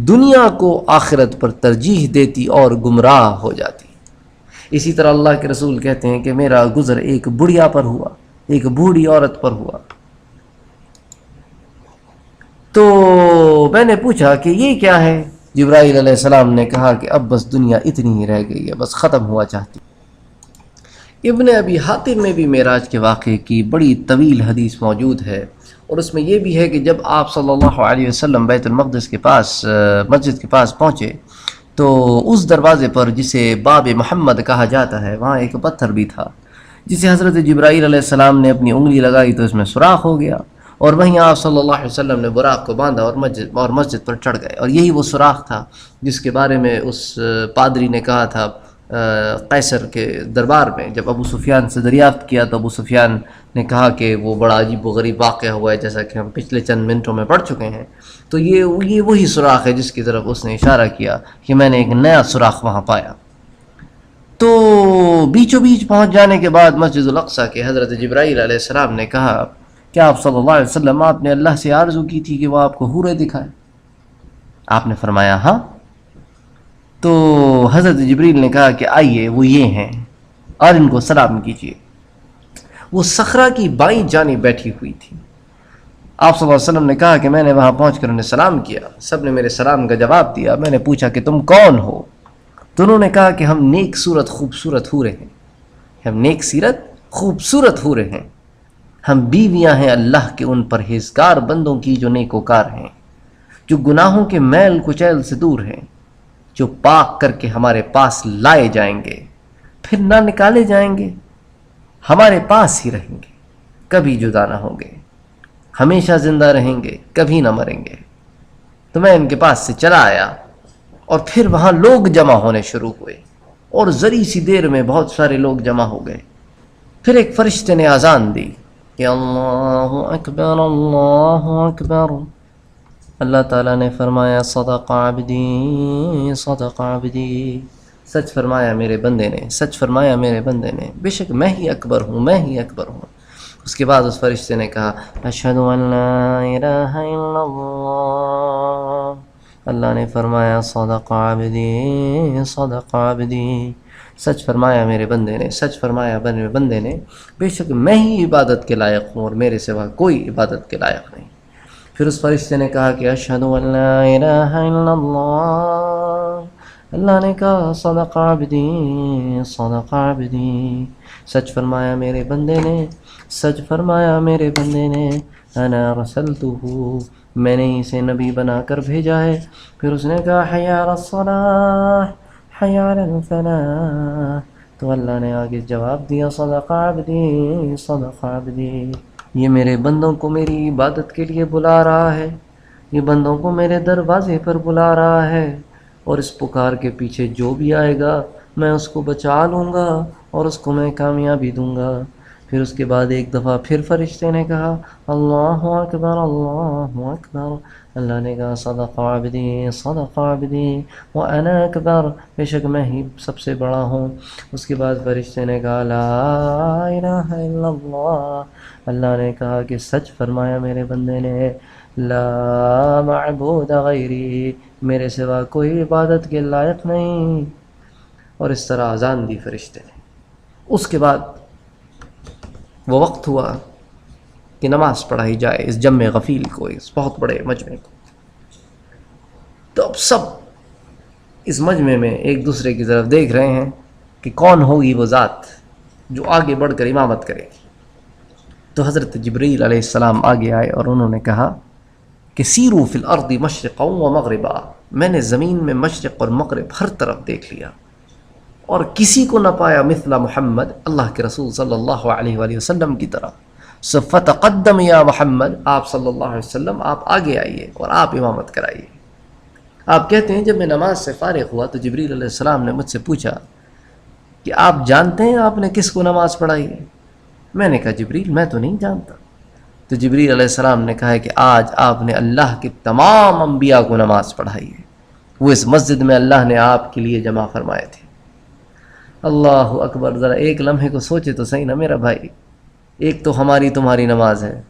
دنیا کو آخرت پر ترجیح دیتی اور گمراہ ہو جاتی۔ اسی طرح اللہ کے رسول کہتے ہیں کہ میرا گزر ایک بڑھیا پر ہوا، ایک بوڑھی عورت پر ہوا۔ تو میں نے پوچھا کہ یہ کیا ہے؟ جبرائیل علیہ السلام نے کہا کہ اب بس دنیا اتنی ہی رہ گئی ہے، بس ختم ہوا چاہتی۔ ابن ابی حاتم میں بھی معراج کے واقعے کی بڑی طویل حدیث موجود ہے، اور اس میں یہ بھی ہے کہ جب آپ صلی اللہ علیہ وسلم بیت المقدس کے پاس مسجد کے پاس پہنچے تو اس دروازے پر جسے باب محمد کہا جاتا ہے وہاں ایک پتھر بھی تھا، جسے حضرت جبرائیل علیہ السلام نے اپنی انگلی لگائی تو اس میں سوراخ ہو گیا، اور وہیں آپ صلی اللہ علیہ وسلم نے براق کو باندھا اور مسجد پر چڑھ گئے۔ اور یہی وہ سوراخ تھا جس کے بارے میں اس پادری نے کہا تھا قیصر کے دربار میں، جب ابو سفیان سے دریافت کیا تو ابو سفیان نے کہا کہ وہ بڑا عجیب و غریب واقعہ ہوا ہے، جیسا کہ ہم پچھلے چند منٹوں میں پڑھ چکے ہیں۔ تو یہ وہی سوراخ ہے جس کی طرف اس نے اشارہ کیا کہ میں نے ایک نیا سوراخ وہاں پایا۔ تو بیچوں بیچ پہنچ جانے کے بعد مسجد الاقصیٰ کے حضرت جبرائیل علیہ السلام نے کہا کہ آپ صلی اللہ علیہ وسلم، آپ نے اللہ سے آرزو کی تھی کہ وہ آپ کو حوریں دکھائے؟ آپ نے فرمایا ہاں۔ تو حضرت جبریل نے کہا کہ آئیے، وہ یہ ہیں اور ان کو سلام کیجیے۔ وہ صخرہ کی بائیں جانب بیٹھی ہوئی تھی۔ آپ صلی اللہ علیہ وسلم نے کہا کہ میں نے وہاں پہنچ کر انہیں سلام کیا، سب نے میرے سلام کا جواب دیا۔ میں نے پوچھا کہ تم کون ہو؟ تو انہوں نے کہا کہ ہم نیک صورت خوبصورت حوریں ہیں، ہم نیک سیرت خوبصورت حوریں ہیں، ہم بیویاں ہیں اللہ کے ان پرہیزگار بندوں کی جو نیکوکار ہیں، جو گناہوں کے میل کچیل سے دور ہیں، جو پاک کر کے ہمارے پاس لائے جائیں گے پھر نہ نکالے جائیں گے، ہمارے پاس ہی رہیں گے، کبھی جدا نہ ہوں گے، ہمیشہ زندہ رہیں گے، کبھی نہ مریں گے۔ تو میں ان کے پاس سے چلا آیا، اور پھر وہاں لوگ جمع ہونے شروع ہوئے، اور ذری سی دیر میں بہت سارے لوگ جمع ہو گئے۔ پھر ایک فرشتے نے اذان دی کہ اللہ اکبر اللہ اکبر۔ اللہ تعالیٰ نے فرمایا صدق عبدی صدق عبدی، سچ فرمایا میرے بندے نے، سچ فرمایا میرے بندے نے، بے شک میں ہی اکبر ہوں، میں ہی اکبر ہوں۔ اس کے بعد اس فرشتے نے کہا اشہد ان لا الہ الا اللہ۔ اللہ نے فرمایا صدق عبدی صدق عبدی، سچ فرمایا میرے بندے نے، سچ فرمایا میرے بندے نے، بے شک میں ہی عبادت کے لائق ہوں اور میرے سوا کوئی عبادت کے لائق نہیں۔ پھر اس فرشتے نے کہا کہ اشہد ان لا الہ الا اللہ۔ اللہ نے کہا صدق عبدی صدق عبدی، سچ فرمایا میرے بندے نے، سچ فرمایا میرے بندے نے، انا رسلتہ، میں نے اسے نبی بنا کر بھیجا ہے۔ پھر اس نے کہا حی علی الصلاح حی علی الفلاح، تو اللہ نے آگے جواب دیا صدق عبدی صدق عبدی، یہ میرے بندوں کو میری عبادت کے لیے بلا رہا ہے، یہ بندوں کو میرے دروازے پر بلا رہا ہے، اور اس پکار کے پیچھے جو بھی آئے گا میں اس کو بچا لوں گا اور اس کو میں کامیابی دوں گا۔ پھر اس کے بعد ایک دفعہ پھر فرشتے نے کہا اللہ اکبر اللہ اکبر۔ اللہ نے کہا صدق عبدی صدق عبدی وانا اکبر، بے شک میں ہی سب سے بڑا ہوں۔ اس کے بعد فرشتے نے کہا لا الہ الا اللہ۔ اللہ نے کہا کہ سچ فرمایا میرے بندے نے، لا معبود غیری، میرے سوا کوئی عبادت کے لائق نہیں۔ اور اس طرح اذان دی فرشتے نے۔ اس کے بعد وہ وقت ہوا کہ نماز پڑھائی جائے اس جمع غفیل کو، اس بہت بڑے مجمع کو۔ تو اب سب اس مجمع میں ایک دوسرے کی طرف دیکھ رہے ہیں کہ کون ہوگی وہ ذات جو آگے بڑھ کر امامت کرے گی۔ تو حضرت جبریل علیہ السلام آگے آئے اور انہوں نے کہا کہ سیروا فی الارض مشرقا و مغربا، میں نے زمین میں مشرق اور مغرب ہر طرف دیکھ لیا اور کسی کو نہ پایا مثل محمد، اللہ کے رسول صلی اللہ علیہ وآلہ وسلم کی طرح۔ فتقدم یا محمد، آپ صلی اللہ علیہ وسلم آپ آگے آئیے اور آپ امامت کرائیے۔ آپ کہتے ہیں جب میں نماز سے فارغ ہوا تو جبریل علیہ السلام نے مجھ سے پوچھا کہ آپ جانتے ہیں آپ نے کس کو نماز پڑھائی ہے؟ میں نے کہا جبریل میں تو نہیں جانتا۔ تو جبریل علیہ السلام نے کہا ہے کہ آج آپ نے اللہ کے تمام انبیاء کو نماز پڑھائی ہے، وہ اس مسجد میں اللہ نے آپ کے لیے جمع فرمائے تھے۔ اللہ اکبر، ذرا ایک لمحے کو سوچے تو صحیح نا میرا بھائی، ایک تو ہماری تمہاری نماز ہے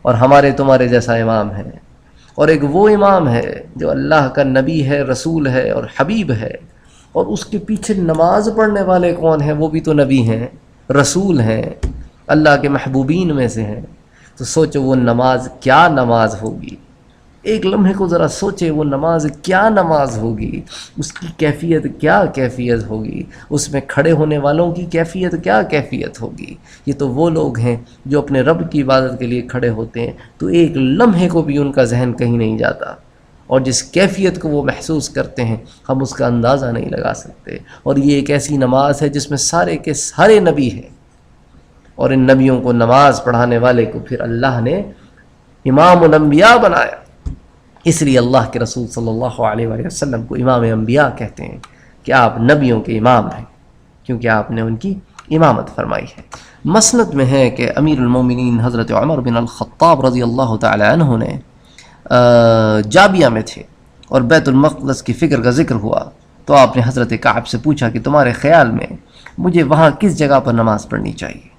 اور ہمارے تمہارے جیسا امام ہے، اور ایک وہ امام ہے جو اللہ کا نبی ہے، رسول ہے اور حبیب ہے، اور اس کے پیچھے نماز پڑھنے والے کون ہیں؟ وہ بھی تو نبی ہیں، رسول ہیں، اللہ کے محبوبین میں سے ہیں۔ تو سوچو وہ نماز کیا نماز ہوگی، ایک لمحے کو ذرا سوچے وہ نماز کیا نماز ہوگی، اس کی کیفیت کیا کیفیت ہوگی، اس میں کھڑے ہونے والوں کی کیفیت کیا کیفیت ہوگی۔ یہ تو وہ لوگ ہیں جو اپنے رب کی عبادت کے لیے کھڑے ہوتے ہیں تو ایک لمحے کو بھی ان کا ذہن کہیں نہیں جاتا، اور جس کیفیت کو وہ محسوس کرتے ہیں ہم اس کا اندازہ نہیں لگا سکتے۔ اور یہ ایک ایسی نماز ہے جس میں سارے کے سارے نبی ہیں، اور ان نبیوں کو نماز پڑھانے والے کو پھر اللہ نے امام الانبیاء بنایا۔ اس لیے اللہ کے رسول صلی اللہ علیہ وآلہ وسلم کو امام انبیاء کہتے ہیں کہ آپ نبیوں کے امام ہیں، کیونکہ آپ نے ان کی امامت فرمائی ہے۔ مسند میں ہے کہ امیر المومنین حضرت عمر بن الخطاب رضی اللہ تعالی عنہ نے جابیہ میں تھے اور بیت المقدس کی فکر کا ذکر ہوا تو آپ نے حضرت کعب سے پوچھا کہ تمہارے خیال میں مجھے وہاں کس جگہ پر نماز پڑھنی چاہیے؟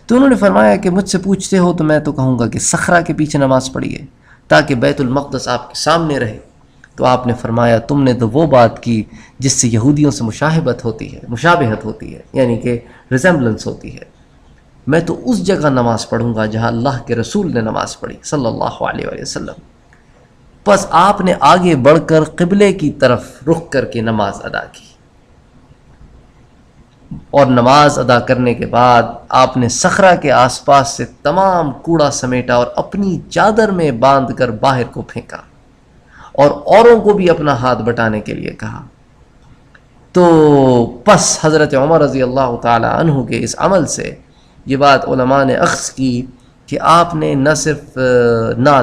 تو انہوں نے فرمایا کہ مجھ سے پوچھتے ہو تو میں تو کہوں گا کہ صخرہ کے پیچھے نماز پڑھیے تاکہ بیت المقدس آپ کے سامنے رہے۔ تو آپ نے فرمایا تم نے تو وہ بات کی جس سے یہودیوں سے مشابہت ہوتی ہے یعنی کہ ریزمبلنس ہوتی ہے۔ میں تو اس جگہ نماز پڑھوں گا جہاں اللہ کے رسول نے نماز پڑھی صلی اللہ علیہ وآلہ وسلم۔ بس آپ نے آگے بڑھ کر قبلے کی طرف رخ کر کے نماز ادا کی، اور نماز ادا کرنے کے بعد آپ نے صخرہ کے آس پاس سے تمام کوڑا سمیٹا اور اپنی چادر میں باندھ کر باہر کو پھینکا، اور اوروں کو بھی اپنا ہاتھ بٹانے کے لیے کہا۔ تو پس حضرت عمر رضی اللہ تعالی عنہ کے اس عمل سے یہ بات علماء نے اخذ کی کہ آپ نے نہ صرف نہ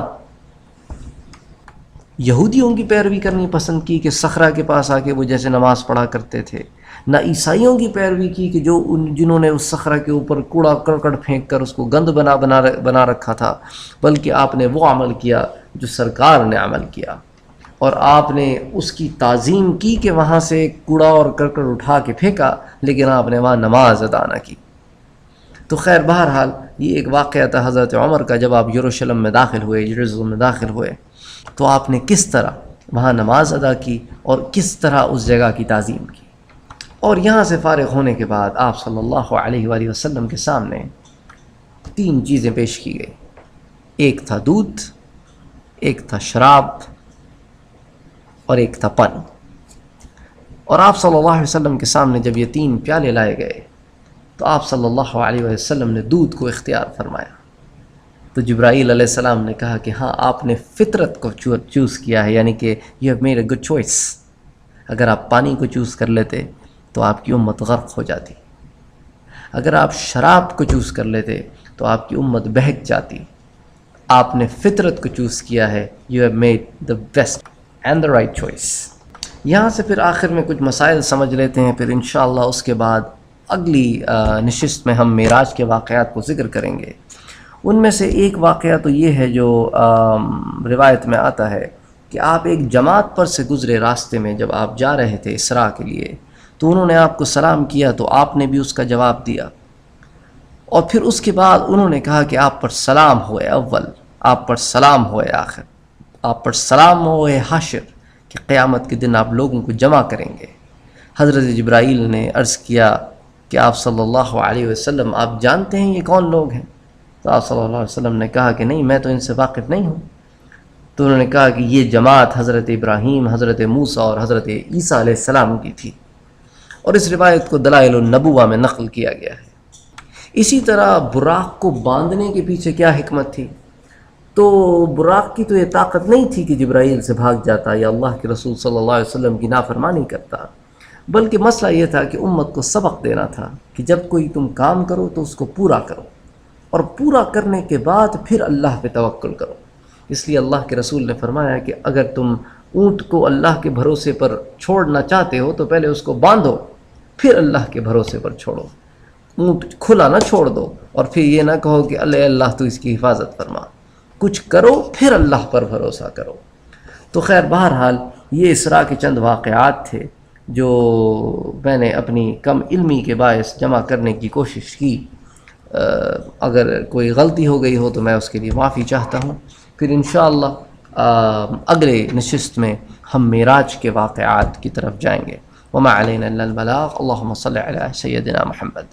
یہودیوں کی پیروی کرنی پسند کی کہ صخرہ کے پاس آ کے وہ جیسے نماز پڑھا کرتے تھے، نہ عیسائیوں کی پیروی کی کہ جنہوں نے اس صخرہ کے اوپر کوڑا کرکٹ پھینک کر اس کو گند بنا رکھا تھا، بلکہ آپ نے وہ عمل کیا جو سرکار نے عمل کیا، اور آپ نے اس کی تعظیم کی کہ وہاں سے کوڑا اور کرکٹ اٹھا کے پھینکا لیکن آپ نے وہاں نماز ادا نہ کی۔ تو خیر بہرحال یہ ایک واقعہ تھا حضرت عمر کا، جب آپ یروشلم میں داخل ہوئے، یروشلم میں داخل ہوئے تو آپ نے کس طرح وہاں نماز ادا کی اور کس طرح اس جگہ کی تعظیم کی۔ اور یہاں سے فارغ ہونے کے بعد آپ صلی اللہ علیہ وآلہ وسلم کے سامنے 3 چیزیں پیش کی گئی، ایک تھا دودھ، ایک تھا شراب اور ایک تھا پن۔ اور آپ صلی اللہ علیہ وسلم کے سامنے جب یہ 3 پیالے لائے گئے تو آپ صلی اللہ علیہ وسلم نے دودھ کو اختیار فرمایا۔ تو جبرائیل علیہ السلام نے کہا کہ ہاں آپ نے فطرت کو چوز کیا ہے، یعنی کہ you have made a good choice. اگر آپ پانی کو چوز کر لیتے تو آپ کی امت غرق ہو جاتی، اگر آپ شراب کو چوز کر لیتے تو آپ کی امت بہک جاتی۔ آپ نے فطرت کو چوز کیا ہے، you have made the best and the right choice. یہاں سے پھر آخر میں کچھ مسائل سمجھ لیتے ہیں، پھر انشاءاللہ اس کے بعد اگلی نشست میں ہم معراج کے واقعات کو ذکر کریں گے۔ ان میں سے ایک واقعہ تو یہ ہے جو روایت میں آتا ہے کہ آپ ایک جماعت پر سے گزرے، راستے میں جب آپ جا رہے تھے اسراء کے لیے تو انہوں نے آپ کو سلام کیا تو آپ نے بھی اس کا جواب دیا، اور پھر اس کے بعد انہوں نے کہا کہ آپ پر سلام ہوئے اول، آپ پر سلام ہوئے آخر، آپ پر سلام ہوئے حشر، کہ قیامت کے دن آپ لوگوں کو جمع کریں گے۔ حضرت جبرائیل نے عرض کیا کہ آپ صلی اللہ علیہ وسلم آپ جانتے ہیں یہ کون لوگ ہیں؟ تو آپ صلی اللہ علیہ وسلم نے کہا کہ نہیں، میں تو ان سے واقف نہیں ہوں۔ تو انہوں نے کہا کہ یہ جماعت حضرت ابراہیم، حضرت موسیٰ اور حضرت عیسیٰ علیہ السلام کی تھی، اور اس روایت کو دلائل النبوہ میں نقل کیا گیا ہے۔ اسی طرح براق کو باندھنے کے پیچھے کیا حکمت تھی؟ تو براق کی تو یہ طاقت نہیں تھی کہ جبرائیل سے بھاگ جاتا یا اللہ کے رسول صلی اللہ علیہ وسلم کی نافرمانی کرتا، بلکہ مسئلہ یہ تھا کہ امت کو سبق دینا تھا کہ جب کوئی تم کام کرو تو اس کو پورا کرو، اور پورا کرنے کے بعد پھر اللہ پہ توکل کرو۔ اس لیے اللہ کے رسول نے فرمایا کہ اگر تم اونٹ کو اللہ کے بھروسے پر چھوڑنا چاہتے ہو تو پہلے اس کو باندھو، پھر اللہ کے بھروسے پر چھوڑو۔ اونٹ کھلا نہ چھوڑ دو اور پھر یہ نہ کہو کہ اللہ تو اس کی حفاظت فرما، کچھ کرو پھر اللہ پر بھروسہ کرو۔ تو خیر بہرحال یہ اسراء کے چند واقعات تھے جو میں نے اپنی کم علمی کے باعث جمع کرنے کی کوشش کی۔ اگر کوئی غلطی ہو گئی ہو تو میں اس کے لیے معافی چاہتا ہوں۔ پھر انشاءاللہ اگلے نشست میں ہم معراج کے واقعات کی طرف جائیں گے۔ وما علینا الا البلاغ، اللہم صلی علی سیدنا محمد۔